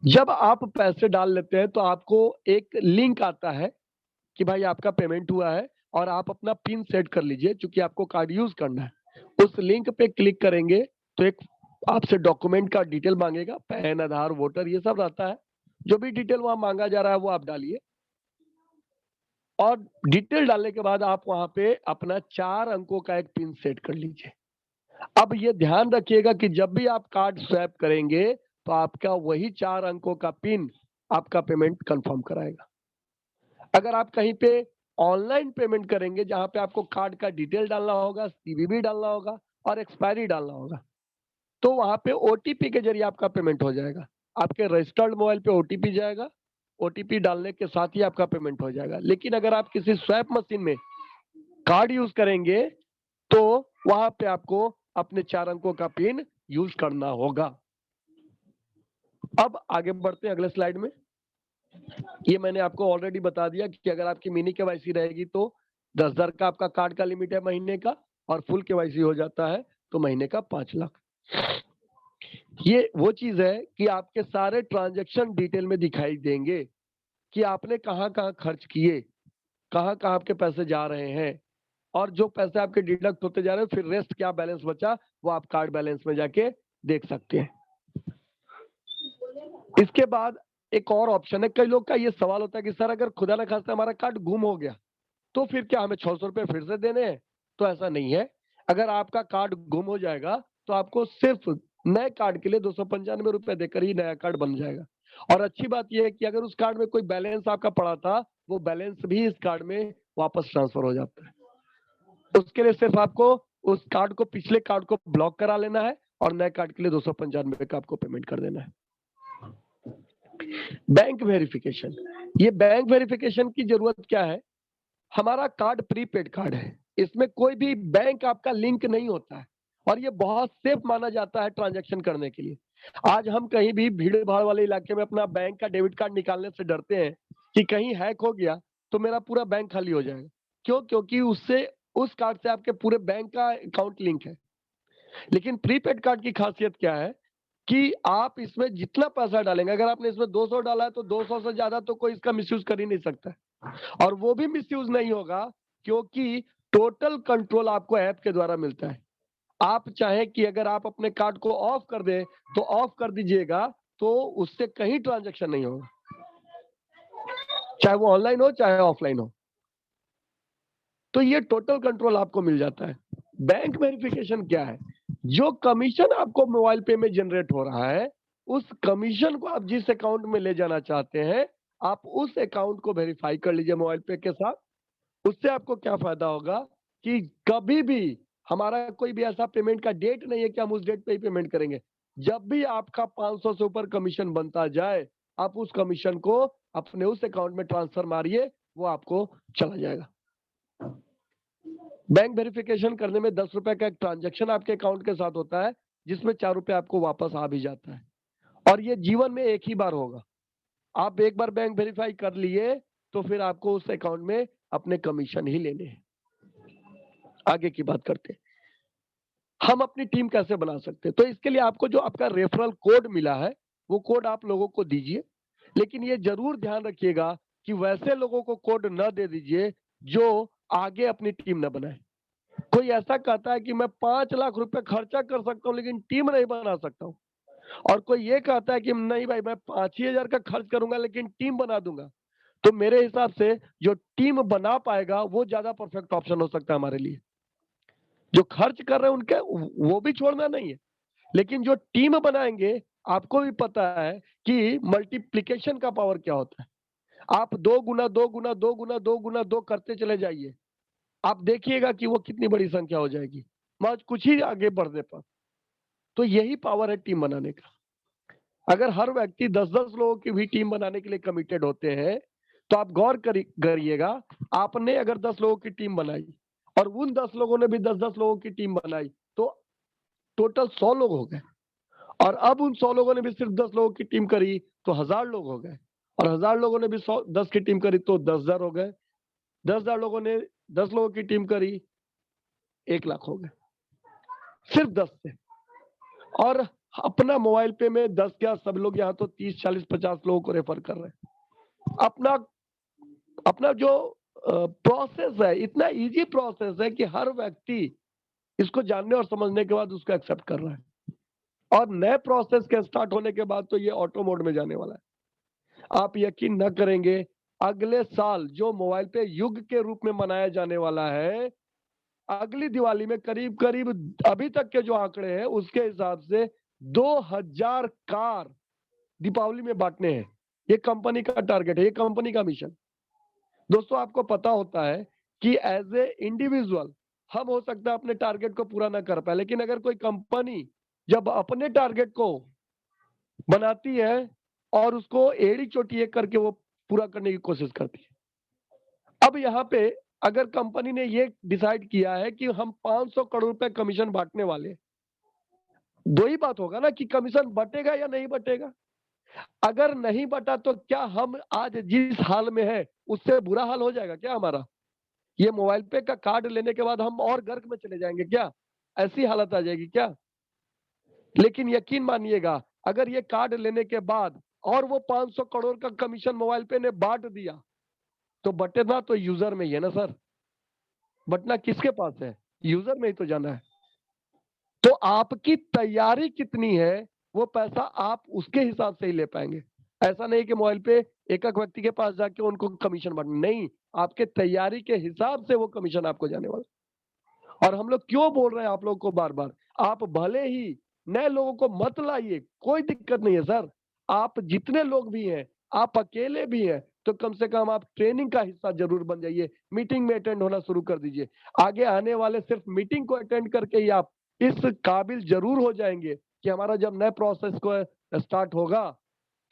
जब आप पैसे डाल लेते हैं तो आपको एक लिंक आता है कि भाई आपका पेमेंट हुआ है और आप अपना पिन सेट कर लीजिए, क्योंकि आपको कार्ड यूज करना है। उस लिंक पे क्लिक करेंगे तो एक आपसे डॉक्यूमेंट का डिटेल मांगेगा, पैन, आधार, वोटर, ये सब रहता है। जो भी डिटेल वहां मांगा जा रहा है वो आप डालिए और डिटेल डालने के बाद आप वहां पे अपना 4 अंकों का एक पिन सेट कर लीजिए। अब ये ध्यान रखिएगा कि जब भी आप कार्ड स्वैप करेंगे तो आपका वही 4 अंकों का पिन आपका पेमेंट कंफर्म कराएगा। अगर आप कहीं पे ऑनलाइन पेमेंट करेंगे जहां पे आपको कार्ड का डिटेल डालना होगा, सीवीवी डालना होगा और एक्सपायरी डालना होगा, तो वहां पे ओटीपी के जरिए आपका पेमेंट हो जाएगा। आपके रजिस्टर्ड मोबाइल पे ओटीपी जाएगा, ओटीपी डालने के साथ ही आपका पेमेंट हो जाएगा। लेकिन अगर आप किसी स्वैप मशीन में कार्ड यूज करेंगे तो वहां पे आपको अपने 4 अंकों का पिन यूज करना होगा। अब आगे बढ़ते हैं अगले स्लाइड में। ये मैंने आपको ऑलरेडी बता दिया कि अगर आपकी मिनी केवाईसी रहेगी तो 10,000 का आपका कार्ड का लिमिट है महीने का, और फुल केवाईसी हो जाता है तो महीने का 5 लाख। ये वो चीज है कि आपके सारे ट्रांजैक्शन डिटेल में दिखाई देंगे कि आपने कहां कहां खर्च किए, कहां कहां आपके पैसे जा रहे हैं, और जो पैसे आपके डिडक्ट होते जा रहे हैं फिर रेस्ट क्या बैलेंस बचा वो आप कार्ड बैलेंस में जाके देख सकते हैं। इसके बाद एक और ऑप्शन है। कई लोग का ये सवाल होता है कि सर अगर खुदा न खास्ता हमारा कार्ड गुम हो गया तो फिर क्या हमें 600 रुपए फिर से देने हैं? तो ऐसा नहीं है। अगर आपका कार्ड गुम हो जाएगा तो आपको सिर्फ नए कार्ड के लिए 295 रुपए देकर ही नया कार्ड बन जाएगा। और अच्छी बात यह है कि अगर उस कार्ड में कोई बैलेंस आपका पड़ा था वो बैलेंस भी इस कार्ड में वापस ट्रांसफर हो जाता है। उसके लिए सिर्फ आपको उस कार्ड को, पिछले कार्ड को ब्लॉक करा लेना है और नए कार्ड के लिए 295 का आपको पेमेंट कर देना है। बैंक वेरिफिकेशन, ये बैंक वेरिफिकेशन की जरूरत क्या है? हमारा कार्ड प्रीपेड कार्ड है, इसमें कोई भी बैंक आपका लिंक नहीं होता है और ये बहुत सेफ माना जाता है ट्रांजैक्शन करने के लिए। आज हम कहीं भी भीड़ भाड़ वाले इलाके में अपना बैंक का डेबिट कार्ड निकालने से डरते हैं कि कहीं हैक हो गया तो मेरा पूरा बैंक खाली हो जाएगा। क्यों? क्योंकि उससे, उस कार्ड से आपके पूरे बैंक का अकाउंट लिंक है। लेकिन प्रीपेड कार्ड की खासियत क्या है कि आप इसमें जितना पैसा डालेंगे, अगर आपने इसमें 200 डाला है तो 200 से ज्यादा तो कोई इसका मिसयूज कर ही नहीं सकता, और वो भी मिसयूज नहीं होगा क्योंकि टोटल कंट्रोल आपको ऐप के द्वारा मिलता है। आप चाहे कि अगर आप अपने कार्ड को ऑफ कर दें तो ऑफ कर दीजिएगा, तो उससे कहीं ट्रांजैक्शन नहीं होगा, चाहे वो ऑनलाइन हो चाहे ऑफलाइन हो। तो ये टोटल कंट्रोल आपको मिल जाता है। बैंक वेरिफिकेशन क्या है? जो कमीशन आपको मोबाइल पे में जनरेट हो रहा है, उस कमीशन को आप जिस अकाउंट में ले जाना चाहते हैं, आप उस अकाउंट को वेरीफाई कर लीजिए मोबाइल पे के साथ। उससे आपको क्या फायदा होगा कि कभी भी हमारा कोई भी ऐसा पेमेंट का डेट नहीं है कि हम उस डेट पे ही पेमेंट करेंगे। जब भी आपका 500 से ऊपर कमीशन बनता जाए, आप उस कमीशन को अपने उस अकाउंट में ट्रांसफर मारिए, वो आपको चला जाएगा। बैंक वेरिफिकेशन करने में 10 रुपए का एक ट्रांजैक्शन आपके अकाउंट के साथ होता है, जिसमें 4 रुपए आपको वापस आ भी जाता है, और ये जीवन में एक ही बार होगा। आप एक बार बैंक वेरीफाई कर लिए तो फिर आपको उस अकाउंट में अपने कमीशन ही लेने हैं। आगे की बात करते हैं, हम अपनी टीम कैसे बना सकते हैं? तो इसके लिए आपको जो आपका रेफरल कोड मिला है वो कोड आप लोगों को दीजिए, लेकिन ये जरूर ध्यान रखिएगा कि वैसे लोगों को कोड न दे दीजिए जो आगे अपनी टीम न बनाए। कोई ऐसा कहता है कि मैं 5 लाख रुपए खर्चा कर सकता हूं लेकिन टीम नहीं बना सकता हूं, और कोई ये कहता है कि नहीं भाई मैं 5,000 का खर्च करूंगा लेकिन टीम बना दूंगा। तो मेरे हिसाब से जो टीम बना पाएगा वो ज्यादा परफेक्ट ऑप्शन हो सकता है हमारे लिए। जो खर्च कर रहे हैं उनके वो भी छोड़ना नहीं है, लेकिन जो टीम बनाएंगे, आपको भी पता है कि मल्टीप्लिकेशन का पावर क्या होता है। आप 2 गुना 2 गुना 2 गुना 2 गुना 2 करते चले जाइए, आप देखिएगा कि वो कितनी बड़ी संख्या हो जाएगी महज कुछ ही आगे बढ़ने पर। तो यही पावर है टीम बनाने का। अगर हर व्यक्ति 10-10 लोगों की भी टीम बनाने के लिए कमिटेड होते हैं तो आप गौर करिएगा, आपने अगर 10 लोगों की टीम बनाई और उन 10 लोगों ने भी 10-10 लोगों की टीम बनाई तो टोटल 100 लोग हो गए, और अब उन 100 लोगों ने भी सिर्फ 10 लोगों की टीम करी तो 1000 लोग हो गए, और 1000 लोगों ने भी 10 की टीम करी तो 10,000 हो गए, 10,000 लोगों ने 10 लोगों की टीम करी, 1 लाख हो गए सिर्फ 10 से। और अपना मोबाइल पे में 10 क्या, सब लोग यहाँ तो 30 40 50 लोगों को रेफर कर रहे हैं। अपना अपना जो प्रोसेस है, इतना इजी प्रोसेस है कि हर व्यक्ति इसको जानने और समझने के बाद उसको एक्सेप्ट कर रहा है। और नए प्रोसेस के स्टार्ट होने के बाद तो ये ऑटो मोड में जाने वाला है। आप यकीन न करेंगे, अगले साल जो मोबाइल पे युग के रूप में मनाया जाने वाला है, अगली दिवाली में करीब करीब अभी तक के जो आंकड़े हैं उसके हिसाब से 2000 कार दीपावली में बांटने हैं। ये कंपनी का टारगेट है, ये कंपनी का मिशन। दोस्तों, आपको पता होता है कि एज ए इंडिविजुअल हम हो सकता है अपने टारगेट को पूरा ना कर पाए, लेकिन अगर कोई कंपनी जब अपने टारगेट को बनाती है और उसको एड़ी चोटी एक करके वो पूरा करने की कोशिश करती है। अब यहाँ पे अगर कंपनी ने ये डिसाइड किया है कि हम 500 करोड़ रुपए कमीशन बांटने वाले, दो ही बात होगा ना कि कमीशन बटेगा या नहीं बटेगा। अगर नहीं बटा तो क्या हम आज जिस हाल में है उससे बुरा हाल हो जाएगा क्या हमारा? ये मोबाइल पे का कार्ड लेने के बाद हम और गर्क में चले जाएंगे क्या? ऐसी हालत आ जाएगी क्या? लेकिन यकीन मानिएगा, अगर ये कार्ड लेने के बाद और वो 500 करोड़ का कमीशन मोबाइल पे ने बांट दिया तो बटेना तो यूजर में ही है ना सर। बटना किसके पास है? यूजर में ही तो जाना है। तो आपकी तैयारी कितनी है, वो पैसा आप उसके हिसाब से ही ले पाएंगे। ऐसा नहीं कि मोबाइल पे एक एक व्यक्ति के पास जाके उनको कमीशन बांटना, नहीं, आपके तैयारी के हिसाब से वो कमीशन आपको जाने वाला। और हम लोग क्यों बोल रहे हैं आप लोगों को बार बार, आप भले ही नए लोगों को मत लाइए, कोई दिक्कत नहीं है सर। आप जितने लोग भी हैं, आप अकेले भी हैं, तो कम से कम आप ट्रेनिंग का हिस्सा जरूर बन जाइए, मीटिंग में अटेंड होना शुरू कर दीजिए। आगे आने वाले सिर्फ मीटिंग को अटेंड करके ही आप इस काबिल जरूर हो जाएंगे कि हमारा जब नए प्रोसेस को स्टार्ट होगा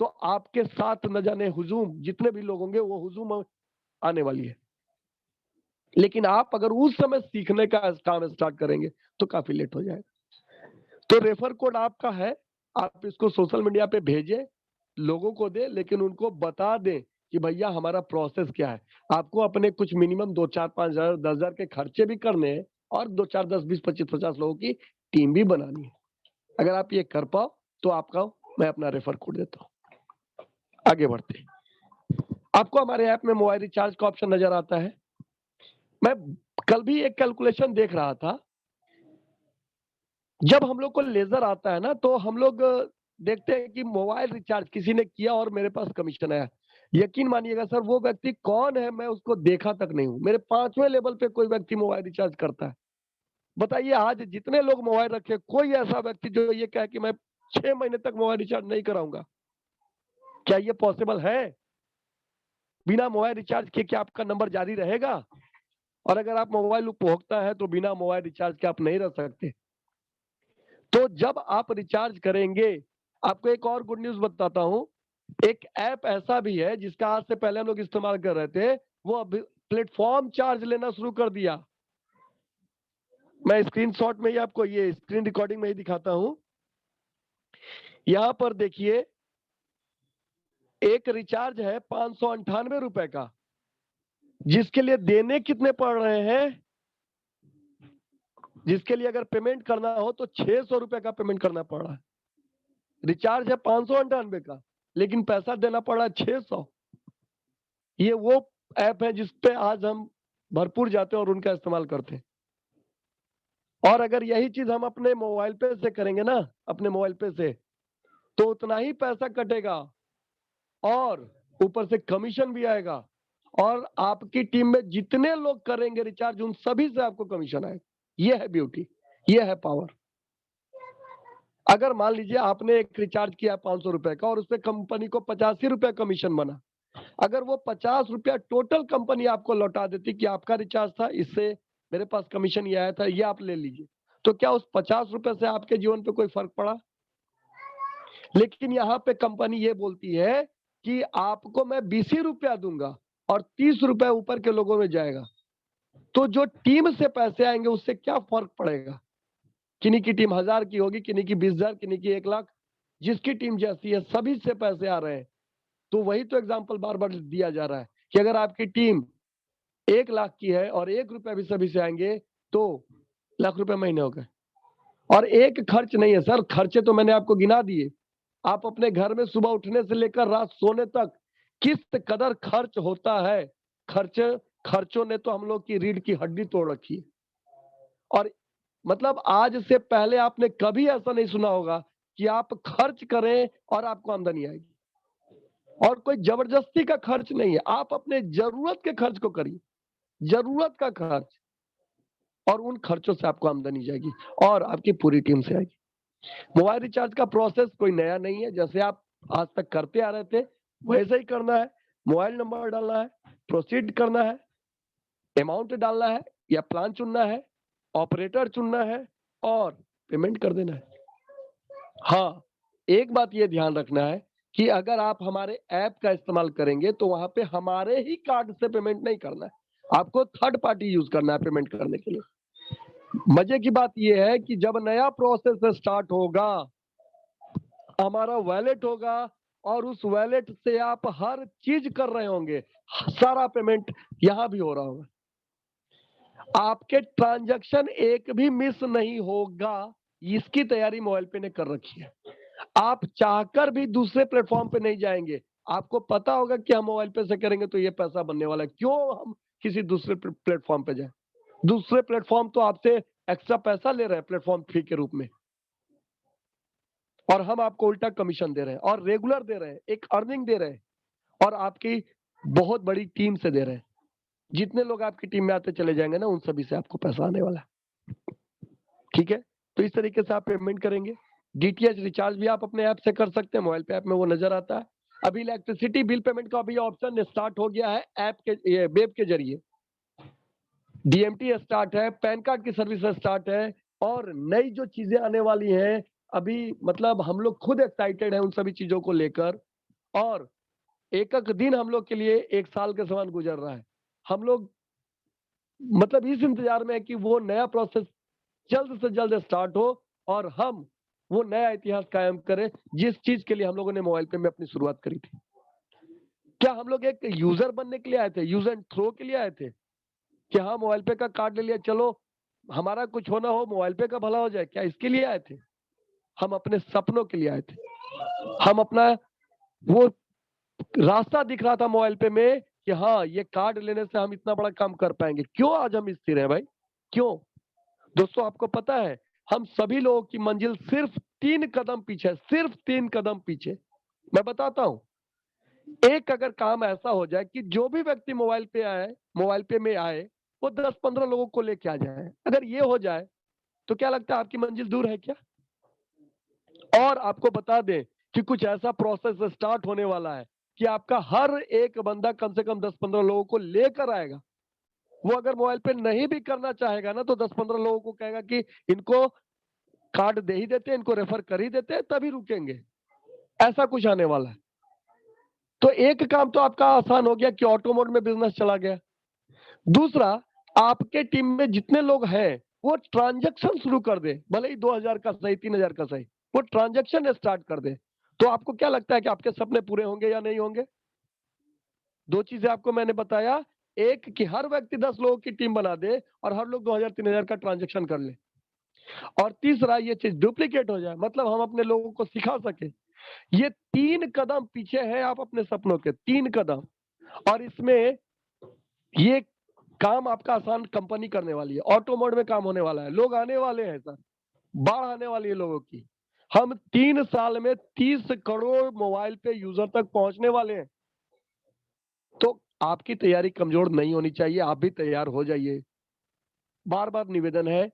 तो आपके साथ न जाने हुजूम जितने भी लोग होंगे वो हुजूम आने वाली है। लेकिन आप अगर उस समय सीखने का काम स्टार्ट करेंगे तो काफी लेट हो जाएगा। तो रेफर कोड आपका है, आप इसको सोशल मीडिया पे भेजें, लोगों को दे, लेकिन उनको बता दें कि भैया हमारा प्रोसेस क्या है। आपको अपने कुछ मिनिमम 2 4 5 हजार 10 हजार के खर्चे भी करने हैं और 2 4 10 20 25 50 लोगों की टीम भी बनानी है। अगर आप ये कर पाओ तो आपका मैं अपना रेफर कोड देता हूँ। आगे बढ़ते हैं। आपको हमारे ऐप में मोबाइल रिचार्ज का ऑप्शन नजर आता है। मैं कल भी एक कैलकुलेशन देख रहा था, जब हम लोग को लेजर आता है ना तो हम लोग देखते हैं कि मोबाइल रिचार्ज किसी ने किया और मेरे पास कमीशन आया। यकीन मानिएगा सर, वो व्यक्ति कौन है मैं उसको देखा तक नहीं हूं। मेरे 5वें लेवल पे कोई व्यक्ति मोबाइल रिचार्ज करता है। बताइए, आज जितने लोग मोबाइल रखे, कोई ऐसा व्यक्ति जो ये कहे कि मैं 6 महीने तक मोबाइल रिचार्ज नहीं कराऊंगा? क्या ये पॉसिबल है? बिना मोबाइल रिचार्ज के क्या आपका नंबर जारी रहेगा? और अगर आप मोबाइल उपभोक्ता है तो बिना मोबाइल रिचार्ज के आप नहीं रह सकते। तो जब आप रिचार्ज करेंगे, आपको एक और गुड न्यूज बताता हूं, एक ऐप ऐसा भी है जिसका आज से पहले हम लोग इस्तेमाल कर रहे थे, वो अभी प्लेटफॉर्म चार्ज लेना शुरू कर दिया। मैं स्क्रीनशॉट में ही आपको ये स्क्रीन रिकॉर्डिंग में ही दिखाता हूं। यहां पर देखिए, एक रिचार्ज है 598 रुपए का, जिसके लिए देने कितने पड़ रहे हैं, जिसके लिए अगर पेमेंट करना हो तो 600 रुपए का पेमेंट करना पड़ रहा है। रिचार्ज है 598 का, लेकिन पैसा देना पड़ रहा है 600। ये वो ऐप है जिसपे आज हम भरपूर जाते हैं और उनका इस्तेमाल करते हैं। और अगर यही चीज हम अपने मोबाइल पे से करेंगे ना, अपने मोबाइल पे से, तो उतना ही पैसा कटेगा और ऊपर से कमीशन भी आएगा। और आपकी टीम में जितने लोग करेंगे रिचार्ज, उन सभी से आपको कमीशन आएगा। ये है ब्यूटी, ये है पावर। अगर मान लीजिए आपने एक रिचार्ज किया 500 रुपए का और उसपे कंपनी को 85 रुपए कमीशन बना, अगर वो 50 रुपया टोटल कंपनी आपको लौटा देती कि आपका रिचार्ज था, इससे मेरे पास कमीशन ये आया था, ये आप ले लीजिए, तो क्या उस 50 रुपए से आपके जीवन पे कोई फर्क पड़ा? लेकिन यहाँ पे कंपनी ये बोलती है कि आपको मैं 20 ही रुपया दूंगा और 30 रुपए ऊपर के लोगों में जाएगा। तो जो टीम से पैसे आएंगे उससे क्या फर्क पड़ेगा? किन्हीं की टीम 1000 की होगी, किन्हीं की 20,000, किन्हीं की 1 लाख, जिसकी टीम जैसी है सभी से पैसे आ रहे हैं। तो वही तो एग्जाम्पल बार बार दिया जा रहा है कि अगर आपकी टीम 1 लाख की है और 1 रुपया भी सभी से आएंगे तो लाख रुपए महीने हो गए। और एक खर्च नहीं है सर, खर्चे तो मैंने आपको गिना दिए। आप अपने घर में सुबह उठने से लेकर रात सोने तक किस कदर खर्च होता है, खर्चों ने तो हम लोग की रीढ़ की हड्डी तोड़ रखी है। और मतलब आज से पहले आपने कभी ऐसा नहीं सुना होगा कि आप खर्च करें और आपको आमदनी आएगी। और कोई जबरदस्ती का खर्च नहीं है, आप अपने जरूरत के खर्च को करिए, जरूरत का खर्च, और उन खर्चों से आपको आमदनी जाएगी और आपकी पूरी टीम से आएगी। मोबाइल रिचार्ज का प्रोसेस कोई नया नहीं है, जैसे आप आज तक करते आ रहे थे वैसे ही करना है। मोबाइल नंबर डालना है, प्रोसीड करना है, अमाउंट डालना है या प्लान चुनना है, ऑपरेटर चुनना है और पेमेंट कर देना है। हाँ, एक बात ये ध्यान रखना है कि अगर आप हमारे ऐप का इस्तेमाल करेंगे तो वहां पे हमारे ही कार्ड से पेमेंट नहीं करना है, आपको थर्ड पार्टी यूज करना है पेमेंट करने के लिए। मजे की बात यह है कि जब नया प्रोसेस स्टार्ट होगा, हमारा वैलेट होगा और उस वैलेट से आप हर चीज कर रहे होंगे, सारा पेमेंट यहां भी हो रहा होगा, आपके ट्रांजैक्शन एक भी मिस नहीं होगा। इसकी तैयारी मोबाइल पे ने कर रखी है। आप चाहकर भी दूसरे प्लेटफॉर्म पे नहीं जाएंगे, आपको पता होगा कि हम मोबाइल पे से करेंगे तो ये पैसा बनने वाला है, क्यों हम किसी दूसरे प्लेटफॉर्म पे जाए। दूसरे प्लेटफॉर्म तो आपसे एक्स्ट्रा पैसा ले रहे हैं प्लेटफॉर्म फी के रूप में, और हम आपको उल्टा कमीशन दे रहे हैं और रेगुलर दे रहे हैं, एक अर्निंग दे रहे हैं, और आपकी बहुत बड़ी टीम से दे रहे हैं। जितने लोग आपकी टीम में आते चले जाएंगे ना, उन सभी से आपको पैसा आने वाला है। ठीक है, तो इस तरीके से आप पेमेंट करेंगे। डीटीएच रिचार्ज भी आप अपने ऐप से कर सकते हैं, मोबाइल पे ऐप में वो नजर आता है। अभी इलेक्ट्रिसिटी बिल पेमेंट का भी ऑप्शन स्टार्ट हो गया है ऐप के वेब के जरिए। डीएमटी स्टार्ट है, पैन कार्ड की सर्विस स्टार्ट है, और नई जो चीजें आने वाली हैं अभी, मतलब हम लोग खुद एक्साइटेड हैं उन सभी चीजों को लेकर। और एक एक दिन हम लोग के लिए 1 साल के समान गुजर रहा है। हम लोग मतलब इस इंतजार में है कि वो नया प्रोसेस जल्द से जल्द स्टार्ट हो और हम वो नया इतिहास कायम करें जिस चीज के लिए हम लोगों ने मोबाइल पे में अपनी शुरुआत करी थी। क्या हम लोग एक यूजर बनने के लिए आए थे, यूज एंड थ्रो के लिए आए थे कि हाँ मोबाइल पे का कार्ड ले लिया, चलो हमारा कुछ होना हो मोबाइल पे का भला हो जाए, क्या इसके लिए आए थे? हम अपने सपनों के लिए आए थे। हम अपना वो रास्ता दिख रहा था मोबाइल पे में कि हाँ ये कार्ड लेने से हम इतना बड़ा काम कर पाएंगे। क्यों आज हम स्थिर हैं भाई, क्यों? दोस्तों आपको पता है हम सभी लोगों की मंजिल सिर्फ 3 कदम पीछे है, सिर्फ 3 कदम पीछे। मैं बताता हूं, एक अगर काम ऐसा हो जाए कि जो भी व्यक्ति मोबाइल पे में आए वो 10-15 लोगों को लेके आ जाए, अगर ये हो जाए तो क्या लगता है आपकी मंजिल दूर है क्या? और आपको बता दें कि कुछ ऐसा प्रोसेस स्टार्ट होने वाला है कि आपका हर एक बंदा कम से कम 10-15 लोगों को लेकर आएगा। वो अगर मोबाइल पे नहीं भी करना चाहेगा ना तो 10-15 लोगों को कहेगा कि इनको कार्ड दे ही देते हैं, इनको रेफर कर ही देते हैं, तभी रुकेंगे। ऐसा कुछ आने वाला है। तो एक काम तो आपका आसान हो गया कि ऑटो मोड में बिजनेस चला गया। दूसरा, आपके टीम में जितने लोग हैं वो ट्रांजैक्शन शुरू कर दे, भले ही 2000 का सही, 3000 का सही, वो ट्रांजैक्शन स्टार्ट कर दे। तो आपको क्या लगता है कि आपके सपने पूरे होंगे या नहीं होंगे? 2 चीजें आपको मैंने बताया, एक कि हर व्यक्ति 10 लोगों की टीम बना दे और हर लोग 2000-3000 का ट्रांजैक्शन कर ले, और तीसरा ये चीज डुप्लीकेट हो जाए, मतलब हम अपने लोगों को सिखा सके। ये 3 कदम पीछे है आप अपने सपनों के, 3 कदम। और इसमें ये काम आपका आसान कंपनी करने वाली है, ऑटो मोड में काम होने वाला है, लोग आने वाले हैं सर, बाढ़ आने वाली है लोगों की। हम 3 साल में 30 करोड़ मोबाइल पे यूजर तक पहुंचने वाले हैं। तो आपकी तैयारी कमजोर नहीं होनी चाहिए, आप भी तैयार हो जाइए। बार बार निवेदन है,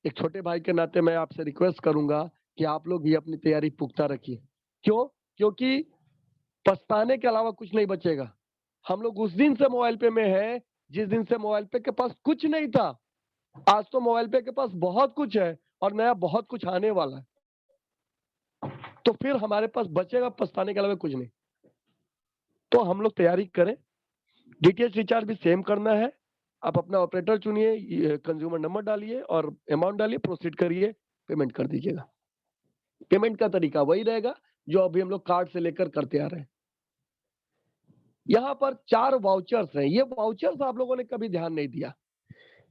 एक छोटे भाई के नाते मैं आपसे रिक्वेस्ट करूंगा कि आप लोग भी अपनी तैयारी पुख्ता रखिए। क्यों? क्योंकि पछताने के अलावा कुछ नहीं बचेगा। हम लोग उस दिन से मोबाइल पे में है जिस दिन से मोबाइल पे के पास कुछ नहीं था। आज तो मोबाइल पे के पास बहुत कुछ है और नया बहुत कुछ आने वाला है। तो फिर हमारे पास बचेगा पछताने के अलावा कुछ नहीं। तो हम लोग तैयारी करें। डीटीएच रिचार्ज भी सेम करना है। आप अपना ऑपरेटर चुनिए, कंज्यूमर नंबर डालिए और अमाउंट डालिए, प्रोसीड करिए, पेमेंट कर दीजिएगा। पेमेंट का तरीका वही रहेगा जो अभी हम लोग कार्ड से लेकर करते आ रहे हैं। यहाँ पर 4 वाउचर्स हैं। ये वाउचर्स आप लोगों ने कभी ध्यान नहीं दिया।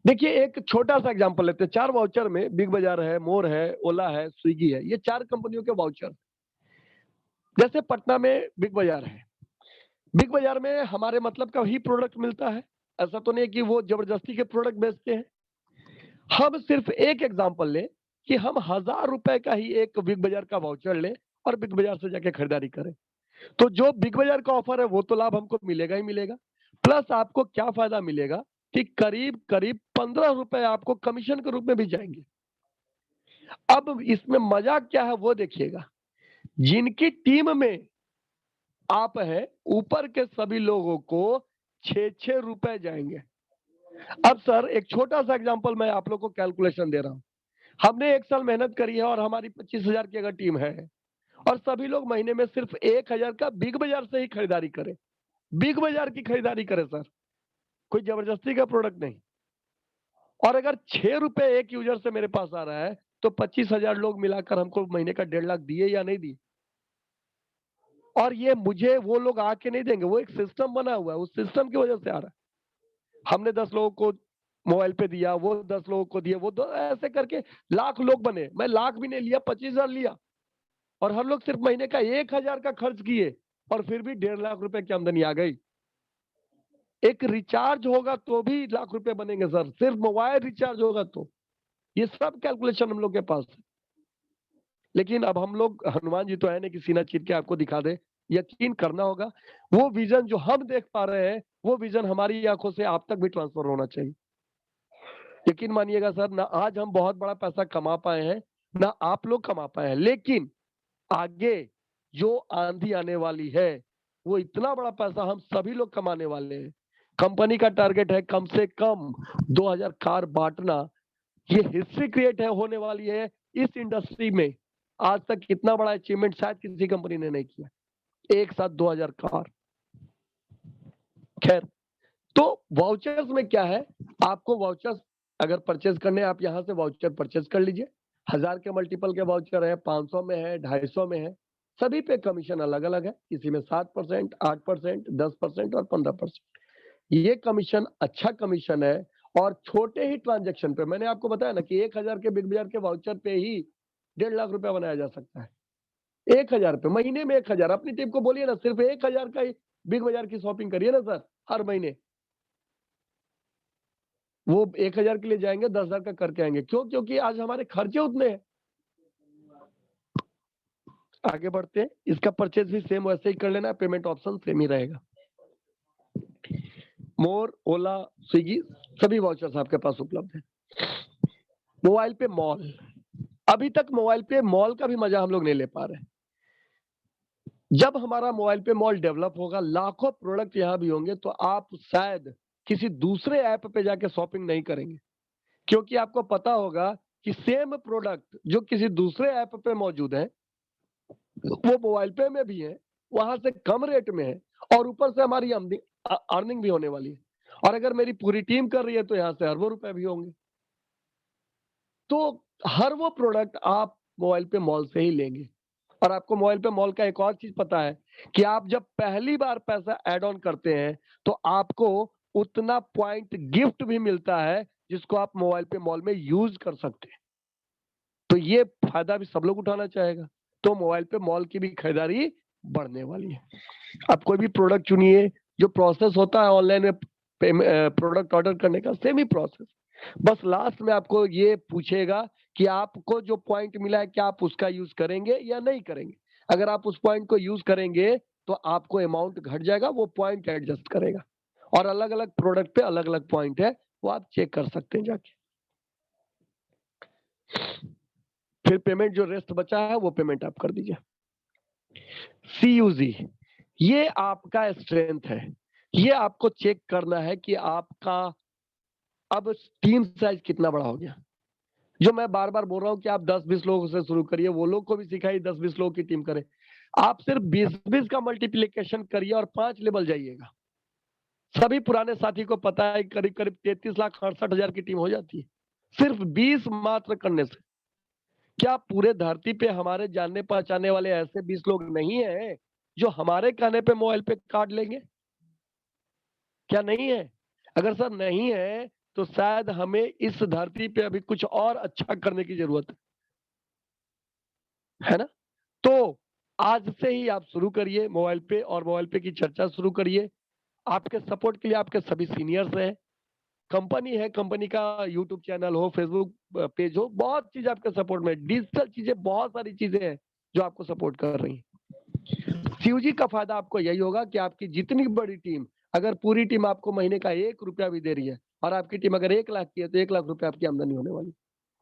देखिए एक छोटा सा एग्जांपल लेते हैं। 4 वाउचर में बिग बाजार है, मोर है, ओला है, स्विगी है। ये 4 कंपनियों के वाउचर। जैसे पटना में बिग बाजार है। बिग बाजार में हमारे मतलब का ही प्रोडक्ट मिलता है। ऐसा तो नहीं है कि वो जबरदस्ती के प्रोडक्ट बेचते हैं। हम सिर्फ एक एग्जांपल लें कि हम 1000 रुपए का ही एक बिग बाजार का वाउचर लें और बिग बाजार से जाके खरीदारी करें। तो जो बिग बाजार का ऑफर है वो तो लाभ हमको मिलेगा ही मिलेगा। प्लस आपको क्या फायदा मिलेगा कि करीब करीब 15 रुपए आपको कमीशन के रूप में भी जाएंगे। अब इसमें मजा क्या है वो देखिएगा। जिनकी टीम में आप हैं, ऊपर के सभी लोगों को 6-6 रुपए जाएंगे। अब सर एक छोटा सा एग्जांपल मैं आप लोग को कैलकुलेशन दे रहा हूं। हमने 1 साल मेहनत करी है और हमारी 25,000 की अगर टीम है और सभी लोग महीने में सिर्फ 1000 का बिग बाजार से ही खरीदारी करें। बिग बाजार की खरीदारी करें सर, कोई जबरदस्ती का प्रोडक्ट नहीं। और अगर 6 रुपए एक यूजर से मेरे पास आ रहा है तो 25,000 लोग मिलाकर हमको महीने का 1.5 लाख दिए या नहीं दिए। और ये मुझे वो लोग आके नहीं देंगे, वो एक सिस्टम बना हुआ है, उस सिस्टम की वजह से आ रहा है। हमने 10 लोगों को मोबाइल पे दिया, वो 10 लोगों को दिया, वो ऐसे करके लाख लोग बने। मैं लाख भी नहीं लिया, 25,000 लिया और हम लोग सिर्फ महीने का 1000 का खर्च किए और फिर भी 1.5 लाख रुपए की आमदनी आ गई। एक रिचार्ज होगा तो भी लाख रुपए बनेंगे सर, सिर्फ मोबाइल रिचार्ज होगा तो। ये सब कैलकुलेशन हम लोग के पास है। लेकिन अब हम लोग हनुमान जी तो है नहीं कि सीना चीर के आपको दिखा दे। यकीन करना होगा वो विजन जो हम देख पा रहे हैं वो विजन हमारी आंखों से आप तक भी ट्रांसफर होना चाहिए। यकीन मानिएगा सर, ना आज हम बहुत बड़ा पैसा कमा पाए हैं ना आप लोग कमा पाए हैं, लेकिन आगे जो आंधी आने वाली है वो इतना बड़ा पैसा हम सभी लोग कमाने वाले हैं। कंपनी का टारगेट है कम से कम 2000 कार बांटना। ये हिस्ट्री क्रिएट है होने वाली है इस इंडस्ट्री में। आज तक इतना बड़ा अचीवमेंट शायद किसी कंपनी ने नहीं किया, एक साथ 2000 कार। खैर, तो वाउचर्स में क्या है, आपको वाउचर्स अगर परचेज करने आप यहां से वाउचर परचेज कर लीजिए। 1000 के मल्टीपल के वाउचर है, 500 में है, 250 में है। सभी पे कमीशन अलग अलग है, किसी में 7%, 8%, 10% और 15%। ये कमीशन अच्छा कमीशन है। और छोटे ही ट्रांजैक्शन पे मैंने आपको बताया ना कि 1000 के बिग बाजार के वाउचर पे ही 1.5 लाख रुपया बनाया जा सकता है। 1000 पे महीने में 1000। अपनी टीम को बोलिए ना सिर्फ 1000 का ही बिग बाजार की शॉपिंग करिए ना सर हर महीने। वो 1000 के लिए जाएंगे, 10,000 का करके आएंगे। क्यों? क्योंकि आज हमारे खर्चे उतने हैं। आगे बढ़ते हैं। इसका परचेज भी सेम वैसे ही कर लेना, पेमेंट ऑप्शन सेम ही रहेगा। मोर, ओला, स्विगी सभी वाउचर्स आपके पास उपलब्ध है। मोबाइल पे मॉल, अभी तक मोबाइल पे मॉल का भी मजा हम लोग नहीं ले पा रहे। जब हमारा मोबाइल पे मॉल डेवलप होगा, लाखों प्रोडक्ट यहां भी होंगे, तो आप शायद किसी दूसरे ऐप पे जाके शॉपिंग नहीं करेंगे। क्योंकि आपको पता होगा कि सेम प्रोडक्ट जो किसी दूसरे ऐप पे मौजूद है वो मोबाइल पे में भी है, वहां से कम रेट में है और ऊपर से हमारी अर्निंग भी होने वाली है। और अगर मेरी पूरी टीम कर रही है तो यहाँ से अरबों रुपए भी होंगे। तो हर वो प्रोडक्ट आप मोबाइल पे मॉल से ही लेंगे। और आपको मोबाइल पे मॉल का एक और चीज पता है कि आप जब पहली बार पैसा ऐड ऑन करते हैं तो आपको उतना पॉइंट गिफ्ट भी मिलता है जिसको आप मोबाइल पे मॉल में यूज कर सकते हैं। तो ये फायदा भी सब लोग उठाना चाहेगा, तो मोबाइल पे मॉल की भी खरीदारी बढ़ने वाली है। आप कोई भी प्रोडक्ट चुनिए, जो प्रोसेस होता है ऑनलाइन में प्रोडक्ट ऑर्डर करने का सेम ही प्रोसेस। बस लास्ट में आपको ये पूछेगा कि आपको जो पॉइंट मिला है क्या आप उसका यूज करेंगे या नहीं करेंगे। अगर आप उस पॉइंट को यूज करेंगे तो आपको अमाउंट घट जाएगा, वो पॉइंट एडजस्ट करेगा। और अलग अलग प्रोडक्ट पे अलग अलग पॉइंट है, वो आप चेक कर सकते हैं जाके। फिर पेमेंट जो रेस्ट बचा है वो पेमेंट आप कर दीजिए। CUZ ये आपका स्ट्रेंथ है। ये आपको चेक करना है कि आपका अब टीम साइज कितना बड़ा हो गया। जो मैं बार बार बोल रहा हूं कि आप 10-20 लोगों से शुरू करिए, वो लोग को भी सिखाइए 10-20 लोगों की टीम करें। आप सिर्फ 20-20 का मल्टीप्लिकेशन करिए और 5 लेवल जाइएगा। सभी पुराने साथी को पता है करीब करीब 33,68,000 की टीम हो जाती है सिर्फ 20 मात्र करने से। क्या पूरे धरती पे हमारे जानने पहचाने वाले ऐसे 20 लोग नहीं है जो हमारे कहने पे मोबाइल पे कार्ड लेंगे? क्या नहीं है? अगर सर नहीं है तो शायद हमें इस धरती पे अभी कुछ और अच्छा करने की जरूरत है ना? तो आज से ही आप शुरू करिए मोबाइल पे, और मोबाइल पे की चर्चा शुरू करिए। आपके सपोर्ट के लिए आपके सभी सीनियर्स हैं, कंपनी है, कंपनी का यूट्यूब चैनल हो, फेसबुक पेज हो, बहुत चीज आपके सपोर्ट में, डिजिटल चीजें, बहुत सारी चीजें हैं जो आपको सपोर्ट कर रही हैं। सीयूजी का फायदा आपको यही होगा कि आपकी जितनी बड़ी टीम, अगर पूरी टीम आपको महीने का 1 रुपया भी दे रही है, और आपकी टीम अगर 1 लाख की है, तो 1 लाख रुपया आपकी आमदनी होने वाली।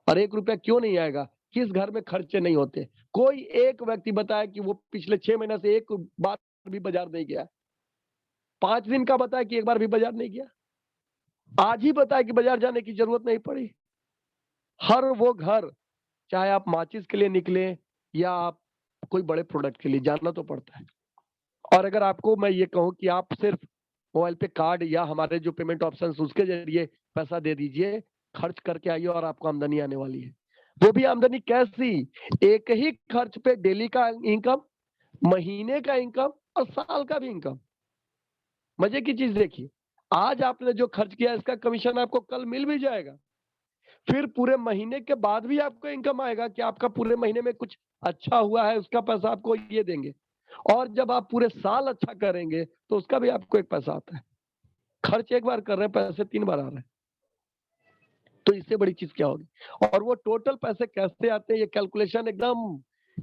और 1 रुपया क्यों नहीं आएगा? किस घर में खर्चे नहीं होते? कोई एक व्यक्ति बताए कि वो पिछले 6 महीने से एक बार भी बाजार नहीं गया। 5 दिन का बताए कि एक बार भी बाजार नहीं गया। आज ही बताए कि बाजार जाने की जरूरत नहीं पड़ी। हर वो घर, चाहे आप माचिस के लिए निकले या आप कोई बड़े प्रोडक्ट के लिए, जाना तो पड़ता है। और अगर आपको मैं ये कहूं कि आप सिर्फ मोबाइल पे कार्ड या हमारे जो पेमेंट ऑप्शन उसके जरिए पैसा दे दीजिए, खर्च करके आइए और आपको आमदनी आने वाली है। वो भी आमदनी कैसी? एक ही खर्च पे डेली का इनकम, महीने का इनकम और साल का भी इनकम। मजे की चीज देखिए, आज आपने जो खर्च किया इसका कमीशन आपको कल मिल भी जाएगा। फिर पूरे महीने के बाद भी आपको इनकम आएगा कि आपका पूरे महीने में कुछ अच्छा हुआ है, उसका पैसा आपको ये देंगे। और जब आप पूरे साल अच्छा करेंगे तो उसका भी आपको एक पैसा आता है। खर्च एक बार कर रहे हैं, पैसे 3 बार आ रहे हैं, तो इससे बड़ी चीज क्या होगी? और वो टोटल पैसे कैसे आते हैं, ये कैलकुलेशन एकदम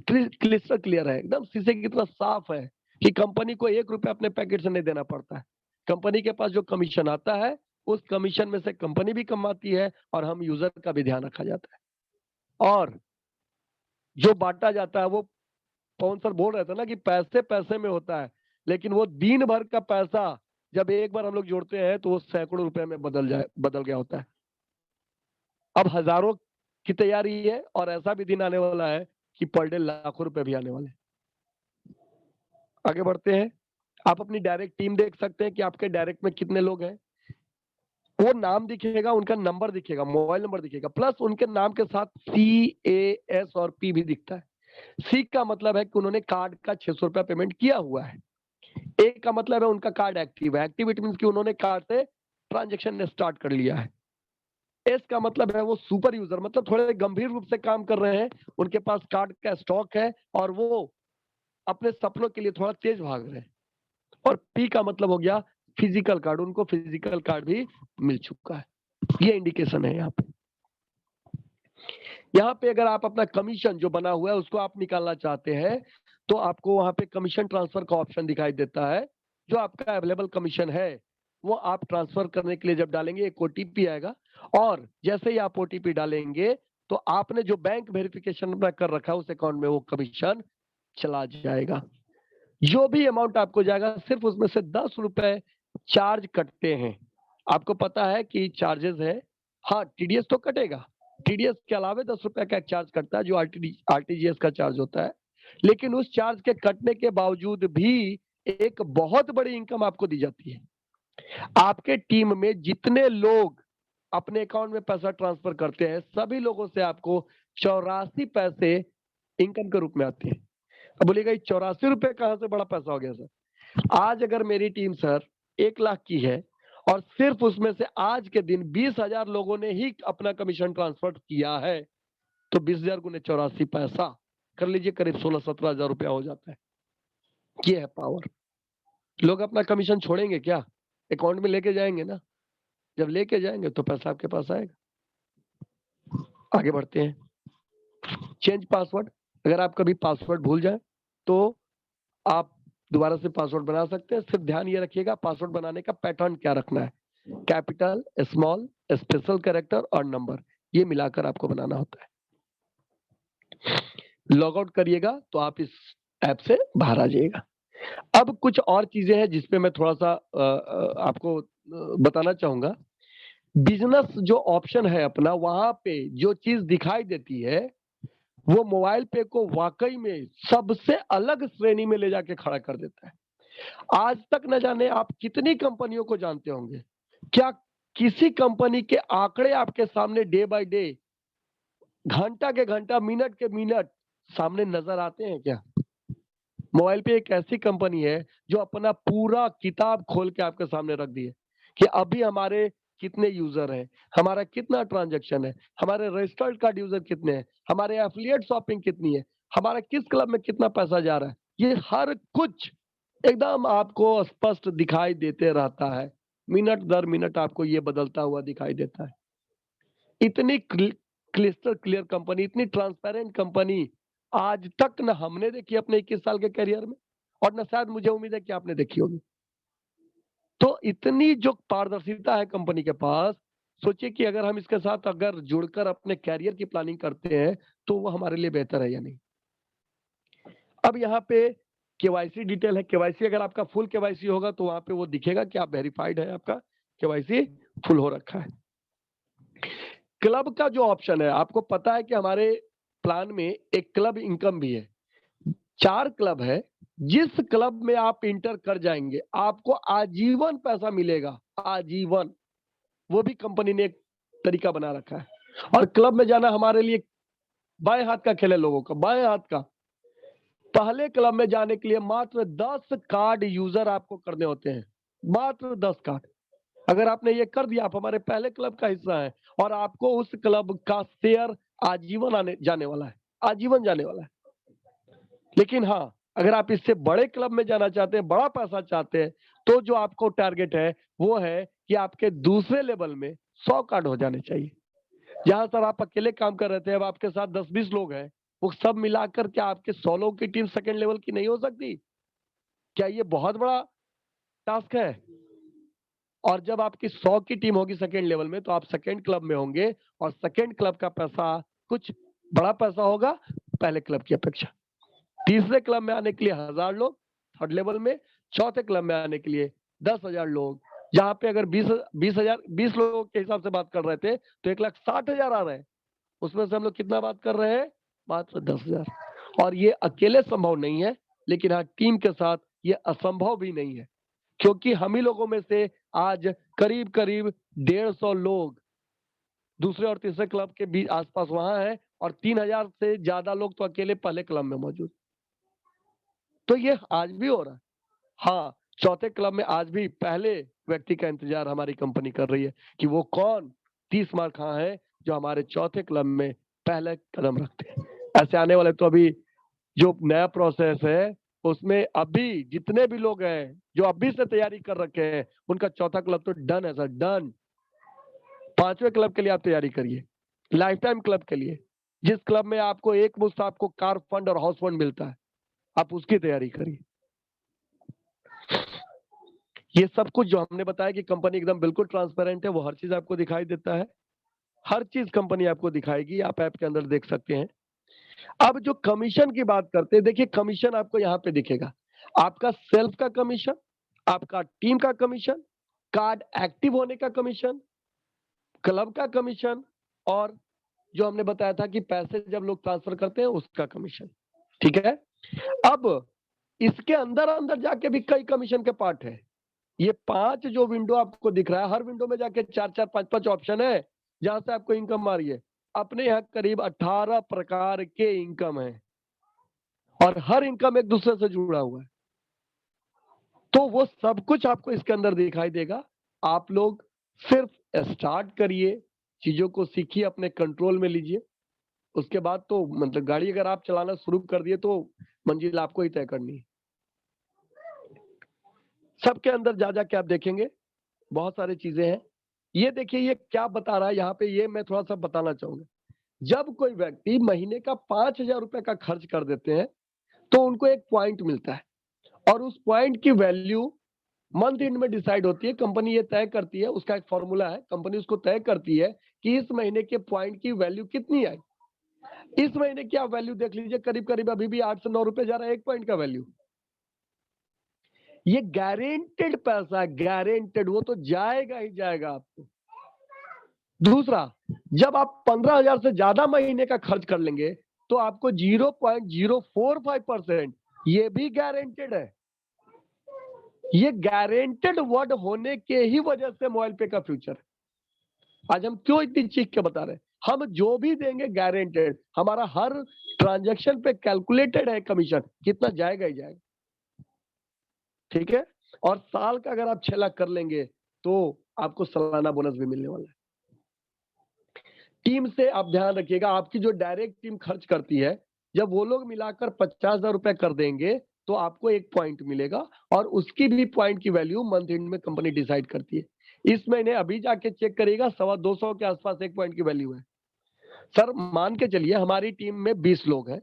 क्लिस्टर क्लियर है, एकदम शीशे की तरह साफ है कि कंपनी को 1 रुपया अपने पैकेट से नहीं देना पड़ता है। कंपनी के पास जो कमीशन आता है, उस कमीशन में से कंपनी भी कमाती है और हम यूजर का भी ध्यान रखा जाता है। और जो बांटा जाता है, वो पवन सर बोल रहे थे ना कि पैसे पैसे में होता है, लेकिन वो दिन भर का पैसा जब एक बार हम लोग जोड़ते हैं तो वो सैकड़ों रुपए में बदल गया होता है। अब हजारों की तैयारी है, और ऐसा भी दिन आने वाला है कि पर डे लाखों रुपए भी आने वाले हैं। आगे बढ़ते हैं। आप अपनी डायरेक्ट टीम देख सकते हैं कि आपके डायरेक्ट में कितने लोग हैं। वो नाम दिखेगा, उनका नंबर दिखेगा, मोबाइल नंबर दिखेगा, प्लस उनके नाम के साथ CAS और P भी दिखता है। सी का मतलब है कि उन्होंने कार्ड का 600 रुपया पेमेंट किया हुआ है। ए का मतलब है उनका कार्ड एक्टिव है। एक्टिविटी मीन्स कि उन्होंने कार्ड से ट्रांजेक्शन ने स्टार्ट कर लिया है। एस का मतलब है वो सुपर यूजर, मतलब थोड़े गंभीर रूप से काम कर रहे हैं, उनके पास कार्ड का स्टॉक है और वो अपने सपनों के लिए थोड़ा तेज भाग रहे हैं। और पी का मतलब हो गया फिजिकल कार्ड, उनको फिजिकल कार्ड भी मिल चुका है। ये इंडिकेशन है यहाँ पे। यहाँ पे अगर आप अपना कमीशन जो बना हुआ है उसको आप निकालना चाहते हैं, तो आपको वहां पे कमीशन ट्रांसफर का ऑप्शन दिखाई देता है। जो आपका अवेलेबल कमीशन है वो आप ट्रांसफर करने के लिए जब डालेंगे एक OTP आएगा, और जैसे ही आप OTP डालेंगे तो आपने जो बैंक वेरिफिकेशन अपना कर रखा है उस अकाउंट में वो कमीशन चला जाएगा। जो भी अमाउंट आपको जाएगा सिर्फ उसमें से 10 रुपए चार्ज कटते हैं। आपको पता है कि चार्जेस है, हाँ TDS तो कटेगा, TDS के अलावा 10 रुपए का एक चार्ज कटता है जो RTGS का चार्ज होता है। लेकिन उस चार्ज के कटने के बावजूद भी एक बहुत बड़ी इनकम आपको दी जाती है। आपके टीम में जितने लोग अपने अकाउंट में पैसा ट्रांसफर करते हैं, सभी लोगों से आपको 84 पैसे इनकम के रूप में आते हैं। अब बोलिएगा 84 रुपए कहां से बड़ा पैसा हो गया सर? आज अगर मेरी टीम सर 1 लाख की है और सिर्फ उसमें से आज के दिन 20,000 लोगों ने ही अपना कमीशन ट्रांसफर किया है, तो 20,000 गुने 84 पैसा कर लीजिए, करीब 16-17 हजार रुपया हो जाता है। ये है पावर। लोग अपना कमीशन छोड़ेंगे क्या? अकाउंट में लेके जाएंगे ना। जब लेके जाएंगे तो पैसा आपके पास आएगा। आगे बढ़ते हैं। चेंज पासवर्ड, अगर आप कभी पासवर्ड भूल जाए तो आप दोबारा से पासवर्ड बना सकते हैं। सिर्फ ध्यान ये रखिएगा पासवर्ड बनाने का पैटर्न क्या रखना है, कैपिटल, स्मॉल, स्पेशल कैरेक्टर और नंबर, ये मिलाकर आपको बनाना होता है। लॉग आउट करिएगा तो आप इस ऐप से बाहर आ जाइएगा। अब कुछ और चीजें हैं जिसपे मैं थोड़ा सा आपको बताना चाहूंगा। बिजनेस जो ऑप्शन है अपना, वहां पे जो चीज दिखाई देती है वो मोबाइल पे को वाकई में सबसे अलग श्रेणी में ले जाके खड़ा कर देता है। आज तक न जाने आप कितनी कंपनियों को जानते होंगे, क्या किसी कंपनी के आंकड़े आपके सामने डे बाय डे, घंटा के घंटा, मिनट के मिनट सामने नजर आते हैं क्या? मोबाइल पे एक ऐसी कंपनी है जो अपना पूरा किताब खोल के आपके सामने रख दी है। कि अभी हमारे कितने यूजर हैं, हमारा कितना ट्रांजैक्शन है, हमारे रजिस्टर्ड कार्ड यूजर कितने हैं, हमारे एफिलिएट शॉपिंग कितनी है, हमारा किस क्लब में कितना पैसा जा रहा है, ये हर कुछ एकदम आपको स्पष्ट दिखाई देते रहता है। मिनट दर मिनट आपको ये बदलता हुआ दिखाई देता है। इतनी क्लिस्टर क्लियर कंपनी, इतनी ट्रांसपेरेंट कंपनी आज तक न हमने देखी अपने 21 साल के करियर में, और न शायद मुझे उम्मीद है कि आपने देखी होगी। तो इतनी जो पारदर्शिता है कंपनी के पास, सोचिए कि अगर हम इसके साथ अगर जुड़कर अपने कैरियर की प्लानिंग करते हैं तो वो हमारे लिए बेहतर है या नहीं। अब यहाँ पे केवाईसी डिटेल है। केवाईसी अगर आपका फुल केवाईसी होगा तो वहां पे वो दिखेगा कि आप वेरीफाइड है, आपका केवाईसी फुल हो रखा है। क्लब का जो ऑप्शन है, आपको पता है कि हमारे प्लान में एक क्लब इनकम भी है। 4 क्लब है, जिस क्लब में आप इंटर कर जाएंगे आपको आजीवन पैसा मिलेगा, आजीवन। वो भी कंपनी ने एक तरीका बना रखा है। और क्लब में जाना हमारे लिए बाएं हाथ का खेल है, लोगों का बाएं हाथ का। पहले क्लब में जाने के लिए मात्र 10 कार्ड यूजर आपको करने होते हैं, मात्र 10 कार्ड। अगर आपने ये कर दिया, आप हमारे पहले क्लब का हिस्सा है और आपको उस क्लब का शेयर आजीवन आने जाने वाला है, आजीवन जाने वाला है। लेकिन हाँ, अगर आप इससे बड़े क्लब में जाना चाहते हैं, बड़ा पैसा चाहते हैं, तो जो आपको टारगेट है वो है कि आपके दूसरे लेवल में 100 कार्ड हो जाने चाहिए। जहां सर आप अकेले काम कर रहे थे, अब आपके साथ 10-20 लोग हैं, वो सब मिलाकर क्या आपके 100 लोगों की टीम सेकंड लेवल की नहीं हो सकती? क्या ये बहुत बड़ा टास्क है? और जब आपकी 100 की टीम होगी सेकंड लेवल में, तो आप सेकंड क्लब में होंगे और सेकंड क्लब का पैसा कुछ बड़ा पैसा होगा पहले क्लब की अपेक्षा। तीसरे क्लब में आने के लिए 1000 लोग थर्ड लेवल में, चौथे क्लब में आने के लिए 10,000 लोग। जहां पे अगर 20 लोगों के हिसाब से बात कर रहे थे तो 1,60,000 आ रहे हैं। उसमें से हम लोग कितना बात कर रहे हैं? मात्र 10,000। और ये अकेले संभव नहीं है, लेकिन हाँ, टीम के साथ ये असंभव भी नहीं है, क्योंकि हम ही लोगों में से आज करीब करीब 150 लोग दूसरे और तीसरे क्लब के बीच आसपास वहां है, और 3,000 से ज्यादा लोग तो अकेले पहले क्लब में मौजूद। तो ये आज भी हो रहा है। हाँ, चौथे क्लब में आज भी पहले व्यक्ति का इंतजार हमारी कंपनी कर रही है कि वो कौन 30 मार खां है जो हमारे चौथे क्लब में पहले कदम रखते हैं। ऐसे आने वाले तो अभी जो नया प्रोसेस है उसमें अभी जितने भी लोग हैं जो अभी से तैयारी कर रखे हैं, उनका चौथा क्लब तो डन है सर, डन। 5वें क्लब के लिए आप तैयारी करिए, लाइफ टाइम क्लब के लिए, जिस क्लब में आपको एक मुश्त आपको कार फंड और हाउस फंड मिलता है, आप उसकी तैयारी करिए। ये सब कुछ जो हमने बताया कि कंपनी एकदम बिल्कुल ट्रांसपेरेंट है, वो हर चीज आपको दिखाई देता है, हर चीज कंपनी आपको दिखाएगी, आप ऐप के अंदर देख सकते हैं। अब जो कमीशन की बात करते हैं, देखिए कमीशन आपको यहाँ पे दिखेगा, आपका सेल्फ का कमीशन, आपका टीम का कमीशन, कार्ड एक्टिव होने का कमीशन, क्लब का कमीशन, और जो हमने बताया था कि पैसे जब लोग ट्रांसफर करते हैं उसका कमीशन। ठीक है, अब इसके अंदर अंदर जाके भी कई कमीशन के पार्ट है। ये 5 जो विंडो आपको दिख रहा है, हर विंडो में जाके 4-4, 5-5 ऑप्शन है जहां से आपको इनकम आ रही है। अपने यहाँ करीब 18 प्रकार के इनकम है, और हर इनकम एक दूसरे से जुड़ा हुआ है। तो वो सब कुछ आपको इसके अंदर दिखाई देगा। आप लोग सिर्फ स्टार्ट करिए, चीजों को सीखिए, अपने कंट्रोल में लीजिए। उसके बाद तो मतलब गाड़ी अगर आप चलाना शुरू कर दिए तो मंजिल आपको ही तय करनी है। सबके अंदर जा जाके आप देखेंगे बहुत सारी चीजें हैं। ये देखिए ये क्या बता रहा है यहाँ पे, ये मैं थोड़ा सा बताना चाहूंगा। जब कोई व्यक्ति महीने का 5,000 रुपए का खर्च कर देते हैं तो उनको एक पॉइंट मिलता है, और उस पॉइंट की वैल्यू मंथ एंड में डिसाइड होती है। कंपनी ये तय करती है, उसका एक फॉर्मूला है, कंपनी उसको तय करती है कि इस महीने के पॉइंट की वैल्यू कितनी आई। इस महीने की आप वैल्यू देख लीजिए, करीब करीब अभी भी 8 से 9 रुपए जा रहा है एक पॉइंट का वैल्यू। ये गारंटेड पैसा, गारंटेड, वो तो जाएगा ही जाएगा आपको। दूसरा, जब आप 15,000 से ज्यादा महीने का खर्च कर लेंगे तो आपको 0.045%, ये भी गारंटेड है। ये गारंटेड वर्ड होने के ही वजह से मोबाइल पे का फ्यूचर। आज हम क्यों इतनी चीख के बता रहे हैं, हम जो भी देंगे गारंटेड, हमारा हर ट्रांजैक्शन पे कैलकुलेटेड है कमीशन, कितना जाएगा ही जाएगा। ठीक है, और साल का अगर आप 6 लाख कर लेंगे तो आपको सालाना बोनस भी मिलने वाला है। टीम से आप ध्यान रखिएगा, आपकी जो डायरेक्ट टीम खर्च करती है, जब वो लोग मिलाकर 50,000 रुपए कर देंगे तो आपको 1 पॉइंट मिलेगा, और उसकी भी पॉइंट की वैल्यू मंथ एंड में कंपनी डिसाइड करती है। इस महीने अभी जाके चेक करिएगा 225 के आसपास 1 पॉइंट की वैल्यू है। सर मान के चलिए हमारी टीम में 20 लोग हैं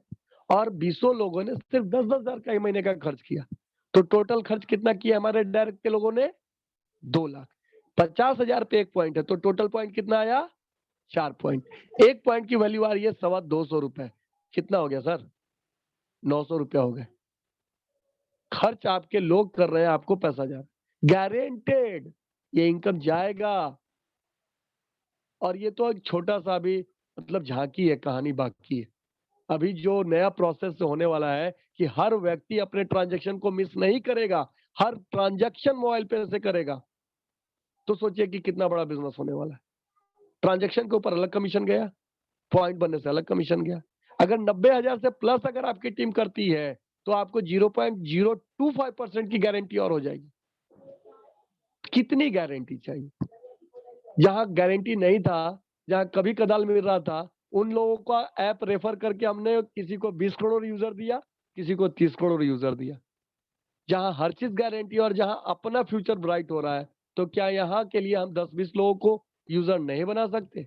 और 20 लोगों ने सिर्फ 10-10 हजार का एक महीने का खर्च किया, तो टोटल खर्च कितना किया हमारे डायरेक्ट के लोगों ने? 2 लाख। 50,000 पे 1 पॉइंट है, तो टोटल पॉइंट कितना आया? 4 पॉइंट। 1 पॉइंट की वैल्यू आ रही है 225 रुपए। कितना हो गया सर? 900 रुपया हो गए। खर्च आपके लोग कर रहे हैं, आपको पैसा जा रहा है, गारंटेड ये इनकम जाएगा। और ये तो एक छोटा सा भी मतलब झांकी है, कहानी बाकी है। अभी जो नया प्रोसेस होने वाला है कि हर व्यक्ति अपने ट्रांजैक्शन को मिस नहीं करेगा, हर ट्रांजैक्शन मोबाइल पे से करेगा, तो सोचिए कि कितना बड़ा बिजनेस होने वाला है। ट्रांजैक्शन के ऊपर अलग कमीशन गया, पॉइंट बनने से अलग कमीशन गया। अगर 90,000 से प्लस अगर आपकी टीम करती है तो आपको 0.025% की गारंटी और हो जाएगी। कितनी गारंटी चाहिए? जहां गारंटी नहीं था, जहां कभी कदाल मिल रहा था, उन लोगों का ऐप रेफर करके हमने किसी को 20 करोड़ यूजर दिया, किसी को 30 करोड़ यूजर दिया। जहां हर चीज गारंटी और जहां अपना फ्यूचर ब्राइट हो रहा है, तो क्या यहाँ के लिए हम 10-20 लोगों को यूजर नहीं बना सकते?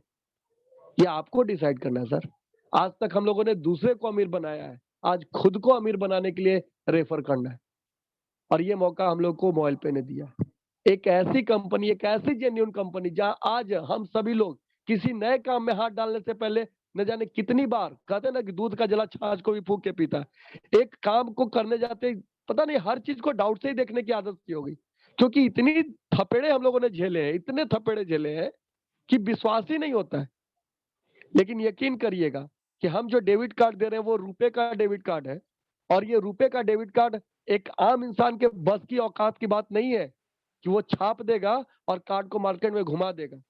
ये आपको डिसाइड करना है सर। आज तक हम लोगों ने दूसरे को अमीर बनाया है, आज खुद को अमीर बनाने के लिए रेफर करना है, और ये मौका हम लोग को मोबाइल पे ने दिया। एक ऐसी कंपनी, एक ऐसी जेन्युइन कंपनी जहां आज हम सभी लोग किसी नए काम में हाथ डालने से पहले न जाने कितनी बार कहते ना कि दूध का जला छाछ को भी फूंक के पीता है। एक काम को करने जाते ही पता नहीं हर चीज को डाउट से ही देखने की आदत सी हो गई, क्योंकि इतनी थपेड़े हम लोगों ने झेले हैं, इतने थपेड़े झेले हैं कि विश्वास ही नहीं होता है। लेकिन यकीन करिएगा कि हम जो डेबिट कार्ड दे रहे हैं वो रुपए का डेबिट कार्ड है, और ये रुपए का डेबिट कार्ड एक आम इंसान के बस की औकात की बात नहीं है कि वो छाप देगा और कार्ड को मार्केट में घुमा देगा।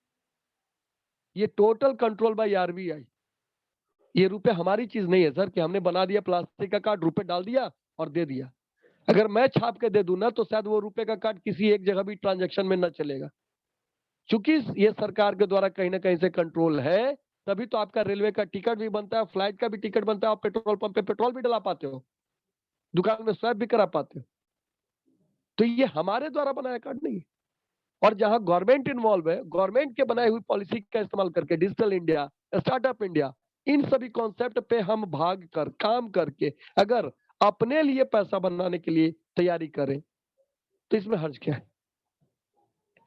ये टोटल कंट्रोल बाय आरबीआई। ये रुपए हमारी चीज नहीं है सर कि हमने बना दिया प्लास्टिक का कार्ड, रुपए डाल दिया और दे दिया। अगर मैं छाप के दे दूं ना तो शायद वो रुपए का कार्ड किसी एक जगह भी ट्रांजैक्शन में ना चलेगा। चूंकि ये सरकार के द्वारा कहीं ना कहीं से कंट्रोल है, तभी तो आपका रेलवे का टिकट भी बनता है, फ्लाइट का भी टिकट बनता है, आप पेट्रोल पंप पे पेट्रोल भी डला पाते हो, दुकान में स्वैप भी करा पाते हो। तो ये हमारे द्वारा बनाया कार्ड नहीं है। और जहां गवर्नमेंट इन्वॉल्व है, गवर्नमेंट के बनाई हुई पॉलिसी का इस्तेमाल करके डिजिटल इंडिया, स्टार्टअप इंडिया, इन सभी कॉन्सेप्ट पे हम भाग कर काम करके अगर अपने लिए पैसा बनाने के लिए तैयारी करें तो इसमें हर्ज क्या है?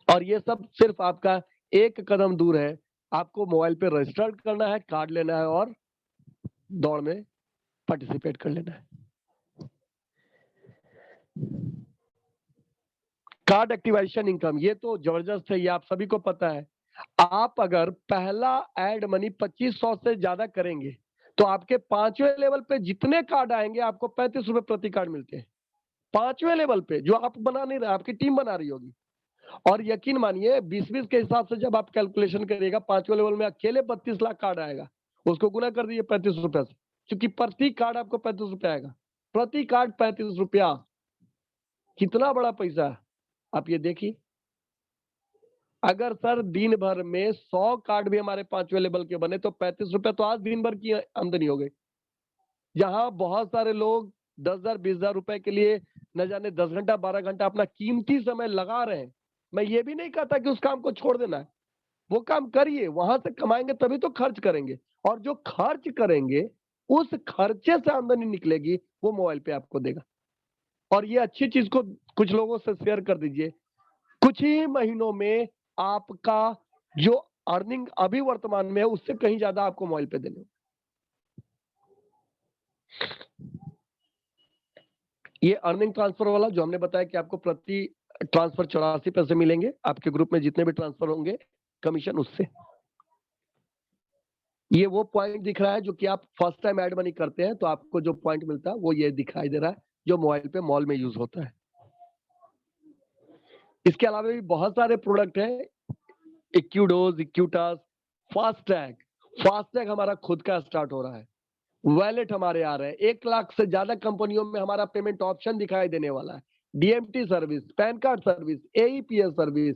और ये सब सिर्फ आपका एक कदम दूर है। आपको मोबाइल पे रजिस्टर करना है, कार्ड लेना है और दौड़ में पार्टिसिपेट कर लेना है। कार्ड एक्टिवेशन इनकम ये तो जबरदस्त है, ये आप सभी को पता है। आप अगर पहला ऐड मनी 2500 से ज्यादा करेंगे तो आपके 5वें लेवल पे जितने कार्ड आएंगे आपको 35 रुपए प्रति कार्ड मिलते हैं। 5वें लेवल पे जो आप बना नहीं रहे, आपकी टीम बना रही होगी। और यकीन मानिए 20-20 के हिसाब से जब आप कैलकुलेशन करिएगा, 5वें लेवल में अकेले 32 लाख कार्ड आएगा, उसको गुना कर दीजिए 35 रुपए से, क्योंकि प्रति कार्ड आपको 35 रुपए आएगा। प्रति कार्ड 35 रुपया, कितना बड़ा पैसा है आप ये देखिए। अगर सर दिन भर में 100 कार्ड भी हमारे 5वें लेवल के बने तो 35 रुपए तो आज दिन भर की आमदनी हो गई। जहां बहुत सारे लोग 10,000 20,000 रुपए के लिए न जाने 10 घंटा 12 घंटा अपना कीमती समय लगा रहे हैं। मैं ये भी नहीं कहता कि उस काम को छोड़ देना है, वो काम करिए, वहां से कमाएंगे तभी तो खर्च करेंगे, और जो खर्च करेंगे उस खर्चे से आमदनी निकलेगी वो मोबाइल पे आपको देगा। और ये अच्छी चीज को कुछ लोगों से शेयर कर दीजिए, कुछ ही महीनों में आपका जो अर्निंग अभी वर्तमान में है उससे कहीं ज्यादा आपको मोबाइल पे देने। ये अर्निंग ट्रांसफर वाला जो हमने बताया कि आपको प्रति ट्रांसफर 84 पैसे मिलेंगे, आपके ग्रुप में जितने भी ट्रांसफर होंगे कमीशन उससे। ये वो पॉइंट दिख रहा है जो कि आप फर्स्ट टाइम ऐड मनी करते हैं तो आपको जो पॉइंट मिलता है वो ये दिखाई दे रहा है, जो मोबाइल पे मॉल में यूज होता है। इसके अलावा भी बहुत सारे प्रोडक्ट हैं, इक्यूडोज, इक्यूटास, फास्टैग हमारा खुद का स्टार्ट हो रहा है, वैलेट हमारे आ रहे हैं, 1 लाख से ज्यादा कंपनियों में हमारा पेमेंट ऑप्शन दिखाई देने वाला है, DMT service, pan card service, AEPS service,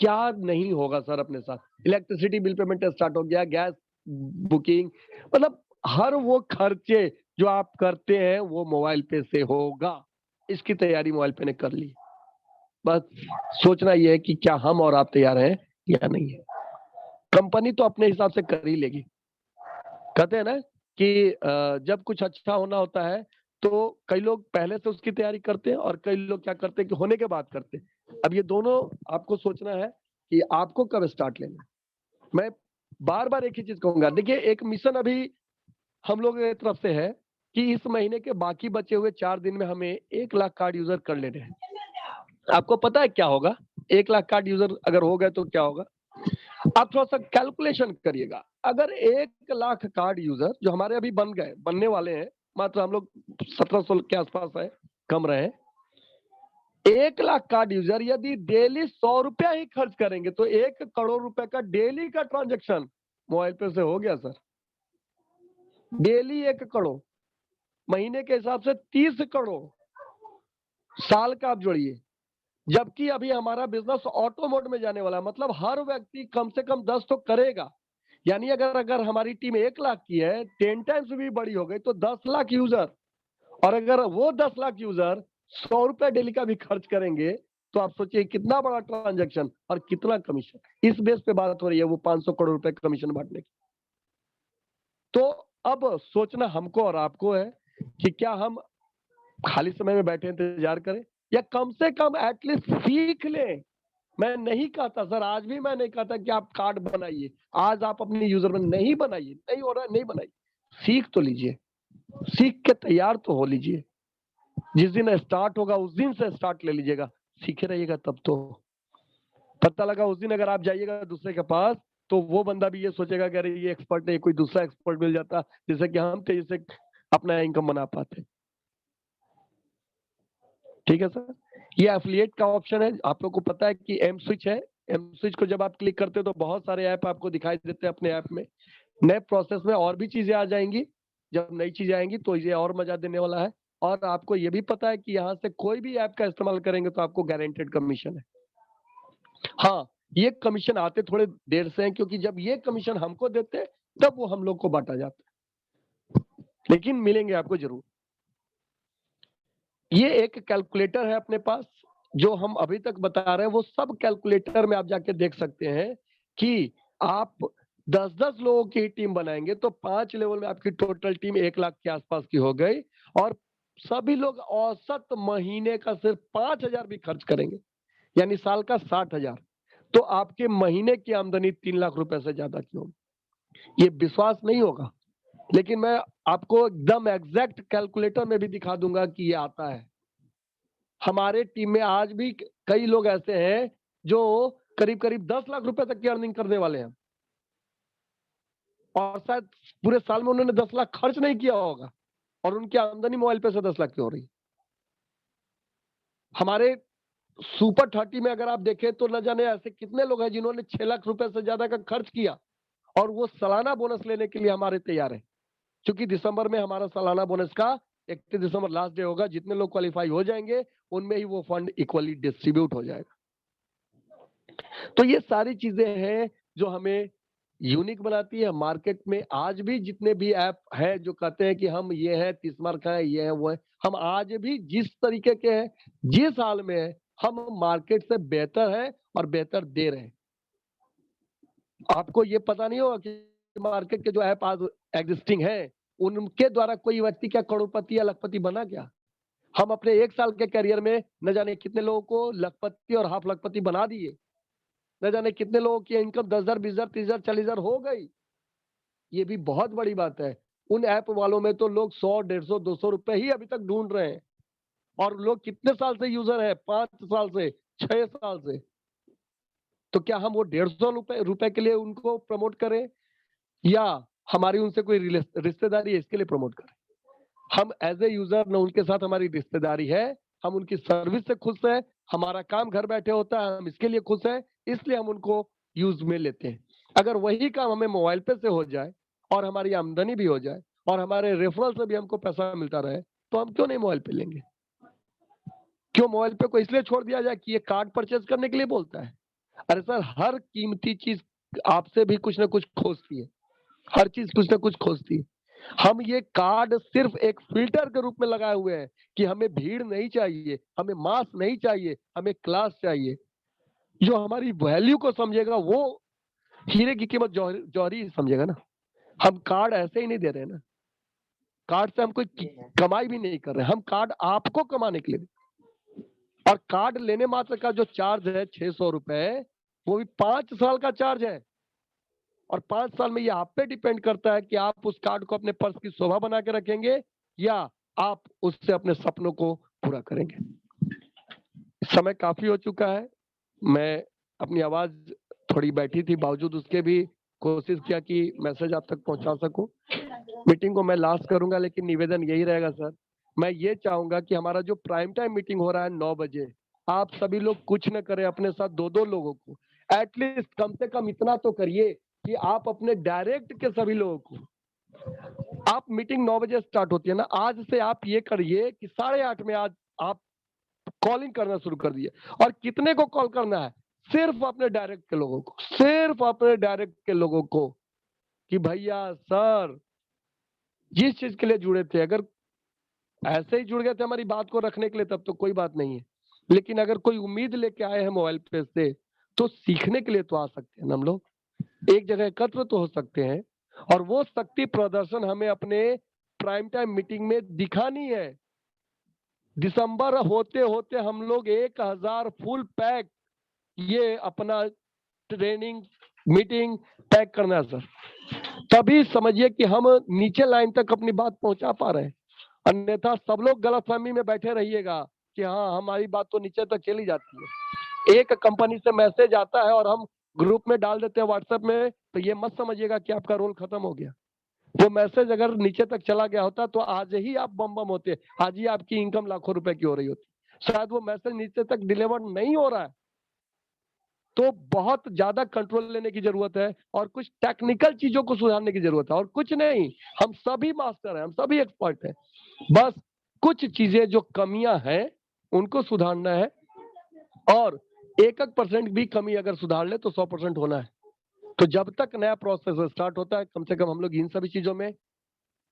क्या नहीं होगा सर अपने साथ। इलेक्ट्रिसिटी बिल पेमेंट स्टार्ट हो गया, गैस बुकिंग, मतलब हर वो खर्चे जो आप करते हैं वो मोबाइल पे से होगा। इसकी तैयारी मोबाइल पे ने कर ली। बस सोचना ये है कि क्या हम और आप तैयार हैं या नहीं है। कंपनी तो अपने हिसाब से कर ही लेगी। कहते हैं ना कि जब कुछ अच्छा होना होता है तो कई लोग पहले से उसकी तैयारी करते हैं और कई लोग क्या करते हैं कि होने के बाद करते हैं। अब ये दोनों आपको सोचना है कि आपको कब स्टार्ट लेना है। मैं बार बार एक ही चीज कहूंगा, देखिए एक मिशन अभी हम लोग की तरफ से है कि इस महीने के बाकी बचे हुए 4 दिन में हमें 1 लाख कार्ड यूजर कर लेने हैं। आपको पता है क्या होगा 1 लाख कार्ड यूजर अगर हो गए तो क्या होगा? आप थोड़ा सा कैलकुलेशन करिएगा। अगर 1 लाख कार्ड यूजर जो हमारे अभी बन गए, बनने वाले हैं, मात्र हम लोग 1700 के आसपास है, कम रहे, 1 लाख कार्ड यूजर यदि डेली 100 रुपया ही खर्च करेंगे तो 1 करोड़ रुपए का डेली का ट्रांजेक्शन मोबाइल पे से हो गया सर। डेली 1 करोड़, महीने के हिसाब से 30 करोड़, साल का आप जोड़िए। जबकि अभी हमारा बिजनेस ऑटो मोड में जाने वाला है, मतलब हर व्यक्ति कम से कम 10 तो करेगा। यानी अगर अगर हमारी टीम 1 लाख की है, 10 टाइम्स भी बड़ी हो गई तो 10 लाख यूजर, और अगर वो 10 लाख यूजर 100 रुपए डेली का भी खर्च करेंगे तो आप सोचिए कितना बड़ा ट्रांजैक्शन और कितना कमीशन। इस बेस पे बात हो रही है वो 500 करोड़ रुपए कमीशन बांटने की। तो अब सोचना हमको और आपको है कि क्या हम खाली समय में बैठे इंतजार करें या कम से कम एटलीस्ट सीख लें। मैं नहीं कहता सर, आज भी मैं नहीं कहता कि आप कार्ड बनाइए, आज आप अपनी यूजर में नहीं बनाइए, नहीं हो रहा है नहीं बनाइए, सीख तो लीजिए, सीख के तैयार तो हो लीजिए। जिस दिन स्टार्ट होगा उस दिन से स्टार्ट ले लीजिएगा, सीखे रहिएगा। तब तो पता लगा उस दिन अगर आप जाइएगा दूसरे के पास तो वो बंदा भी ये सोचेगा कि अरे ये एक्सपर्ट नहीं, कोई दूसरा एक्सपर्ट मिल जाता जिससे कि हम तेजी से अपना इनकम बना पाते। ठीक है सर, ये एफिलिएट का ऑप्शन है। आप लोग को पता है कि एम स्विच है। एम स्विच को जब आप क्लिक करते हो तो बहुत सारे ऐप आपको दिखाई देते हैं अपने ऐप में। नए प्रोसेस में और भी चीजें आ जाएंगी। जब नई चीजें आएंगी तो ये और मजा देने वाला है। और आपको ये भी पता है कि यहाँ से कोई भी ऐप का इस्तेमाल करेंगे तो आपको गारंटेड कमीशन है। हाँ, ये कमीशन आते थोड़े देर से हैं क्योंकि जब ये कमीशन हमको देते हैं तब वो हम लोग को बांटा जाता है, लेकिन मिलेंगे आपको जरूर। ये एक कैलकुलेटर है अपने पास, जो हम अभी तक बता रहे हैं वो सब कैलकुलेटर में आप जाके देख सकते हैं कि आप 10-10 लोगों की टीम बनाएंगे तो 5 लेवल में आपकी टोटल टीम 1 लाख के आसपास की हो गई, और सभी लोग औसत महीने का सिर्फ 5,000 भी खर्च करेंगे, यानी साल का 60,000, तो आपके महीने की आमदनी 3 लाख रुपए से ज्यादा की होगी। ये विश्वास नहीं होगा, लेकिन मैं आपको एकदम एग्जैक्ट कैलकुलेटर में भी दिखा दूंगा कि ये आता है। हमारे टीम में आज भी कई लोग ऐसे हैं जो करीब करीब 10 लाख रुपए तक की अर्निंग करने वाले हैं, और शायद पूरे साल में उन्होंने 10 लाख खर्च नहीं किया होगा और उनकी आमदनी मोबाइल पे से 10 लाख की हो रही है। हमारे सुपर 30 में अगर आप देखें तो न जाने ऐसे कितने लोग हैं जिन्होंने 6 लाख रुपए से ज्यादा का खर्च किया और वो सालाना बोनस लेने के लिए हमारे तैयार है। क्योंकि दिसंबर में हमारा सालाना बोनस का 31 दिसंबर लास्ट डे होगा। जितने लोग क्वालिफाई हो जाएंगे उनमें ही वो फंड इक्वली डिस्ट्रीब्यूट हो जाएगा। तो ये सारी चीजें हैं जो हमें यूनिक बनाती है। मार्केट में आज भी जितने भी ऐप है जो कहते हैं कि हम ये है, तीसमार्क है, ये है, वो है, हम आज भी जिस तरीके के हैं, जिस हाल में है, हम मार्केट से बेहतर है और बेहतर दे रहे हैं। आपको ये पता नहीं होगा कि मार्केट के जो ऐप आज एग्जिस्टिंग है उनके द्वारा कोई व्यक्ति क्या करोड़पति या लखपति बना क्या? हम अपने 1 साल के करियर में न जाने कितने लोगों को लखपति और हाफ लखपति बना दिए, न जाने कितने लोगों की इनकम 10,000, 20,000, 30,000, 40,000 हो गई। ये भी बहुत बड़ी बात है। उन ऐप वालों में तो लोग 100, 150, 200 रुपए ही अभी तक ढूंढ रहे हैं, और लोग कितने साल से यूजर है? 5 साल से, 6 साल से। तो क्या हम वो 150 रुपए के लिए उनको प्रमोट करें या हमारी उनसे कोई रिश्तेदारी है इसके लिए प्रमोट करें? हम एज ए यूजर न उनके साथ हमारी रिश्तेदारी है, हम उनकी सर्विस से खुश है, हमारा काम घर बैठे होता है, हम इसके लिए खुश है, इसलिए हम उनको यूज में लेते हैं। अगर वही काम हमें मोबाइल पे से हो जाए और हमारी आमदनी भी हो जाए और हमारे रेफरल से भी हमको पैसा मिलता रहे तो हम क्यों नहीं मोबाइल पे लेंगे? क्यों मोबाइल पे को इसलिए छोड़ दिया जाए कि ये कार्ड परचेज करने के लिए बोलता है? अरे सर, हर कीमती चीज आपसे भी कुछ ना कुछ खोजती है, हर चीज कुछ ना कुछ खोजती है। हम ये कार्ड सिर्फ एक फिल्टर के रूप में लगाए हुए हैं कि हमें भीड़ नहीं चाहिए, हमें मास नहीं चाहिए, हमें क्लास चाहिए। जो हमारी वैल्यू को समझेगा वो हीरे की कीमत जौहरी समझेगा ना। हम कार्ड ऐसे ही नहीं दे रहे हैं ना, कार्ड से हम कोई कमाई भी नहीं कर रहे, हम कार्ड आपको कमाने के लिए। और कार्ड लेने मात्र का जो चार्ज है 600 रुपए, वो भी 5 साल का चार्ज है। और 5 साल में ये आप पे डिपेंड करता है कि आप उस कार्ड को अपने पर्स की शोभा बना के रखेंगे या आप उससे अपने सपनों को पूरा करेंगे। समय काफी हो चुका है, मैं अपनी आवाज थोड़ी बैठी थी, बावजूद उसके भी कोशिश किया कि मैसेज आप तक पहुंचा सकूं। मीटिंग को मैं लास्ट करूंगा, लेकिन निवेदन यही रहेगा सर, मैं ये चाहूंगा कि हमारा जो प्राइम टाइम मीटिंग हो रहा है 9 बजे, आप सभी लोग कुछ न करें, अपने साथ 2-2 लोगों को एटलीस्ट कम से कम इतना तो करिए कि आप अपने डायरेक्ट के सभी लोगों को, आप मीटिंग 9 बजे स्टार्ट होती है ना, आज से आप ये करिए कि 8:30 में आज आप कॉलिंग करना शुरू कर दिए। और कितने को कॉल करना है? सिर्फ अपने डायरेक्ट के लोगों को, सिर्फ अपने डायरेक्ट के लोगों को, कि भैया सर जिस चीज के लिए जुड़े थे, अगर ऐसे ही जुड़ गए थे हमारी बात को रखने के लिए, तब तो कोई बात नहीं है, लेकिन अगर कोई उम्मीद लेके आए हैं मोबाइल पे से, तो सीखने के लिए तो आ सकते हैं ना हम लोग, एक जगह एकत्र तो हो सकते हैं। और वो शक्ति प्रदर्शन हमें अपने प्राइम टाइम मीटिंग में दिखानी है। दिसंबर होते होते हम लोग 1000 फुल पैक ये अपना ट्रेनिंग मीटिंग पैक करना है सर, तभी समझिए कि हम नीचे लाइन तक अपनी बात पहुंचा पा रहे हैं। अन्यथा सब लोग गलतफहमी में बैठे रहिएगा कि हाँ हमारी बात तो नीचे तक चली जाती है। एक कंपनी से मैसेज आता है और हम ग्रुप में डाल देते हैं व्हाट्सएप में, तो ये मत समझिएगा कि आपका रोल खत्म हो गया। वो मैसेज अगर नीचे तक चला गया होता तो आज ही आप बम बम होते, आज ही आपकी इनकम लाखों रुपए की हो रही होती। शायद वो मैसेज नीचे तक डिलीवर नहीं हो रहा है, तो बहुत ज्यादा कंट्रोल लेने की जरूरत है और कुछ टेक्निकल चीजों को सुधारने की जरूरत है, और कुछ नहीं। हम सभी मास्टर हैं, हम सभी एक्सपर्ट हैं, बस कुछ चीजें जो कमियां हैं उनको सुधारना है। और 1% भी कमी अगर सुधार ले तो 100% होना है। तो जब तक नया प्रोसेस स्टार्ट होता है, कम से कम हम लोग इन सभी चीजों में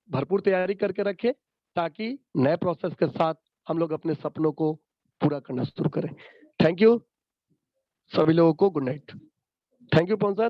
भरपूर तैयारी करके रखें, ताकि नए प्रोसेस के साथ हम लोग अपने सपनों को पूरा करना शुरू करें। थैंक यू सभी लोगों को, good night. Thank you Pawan sir.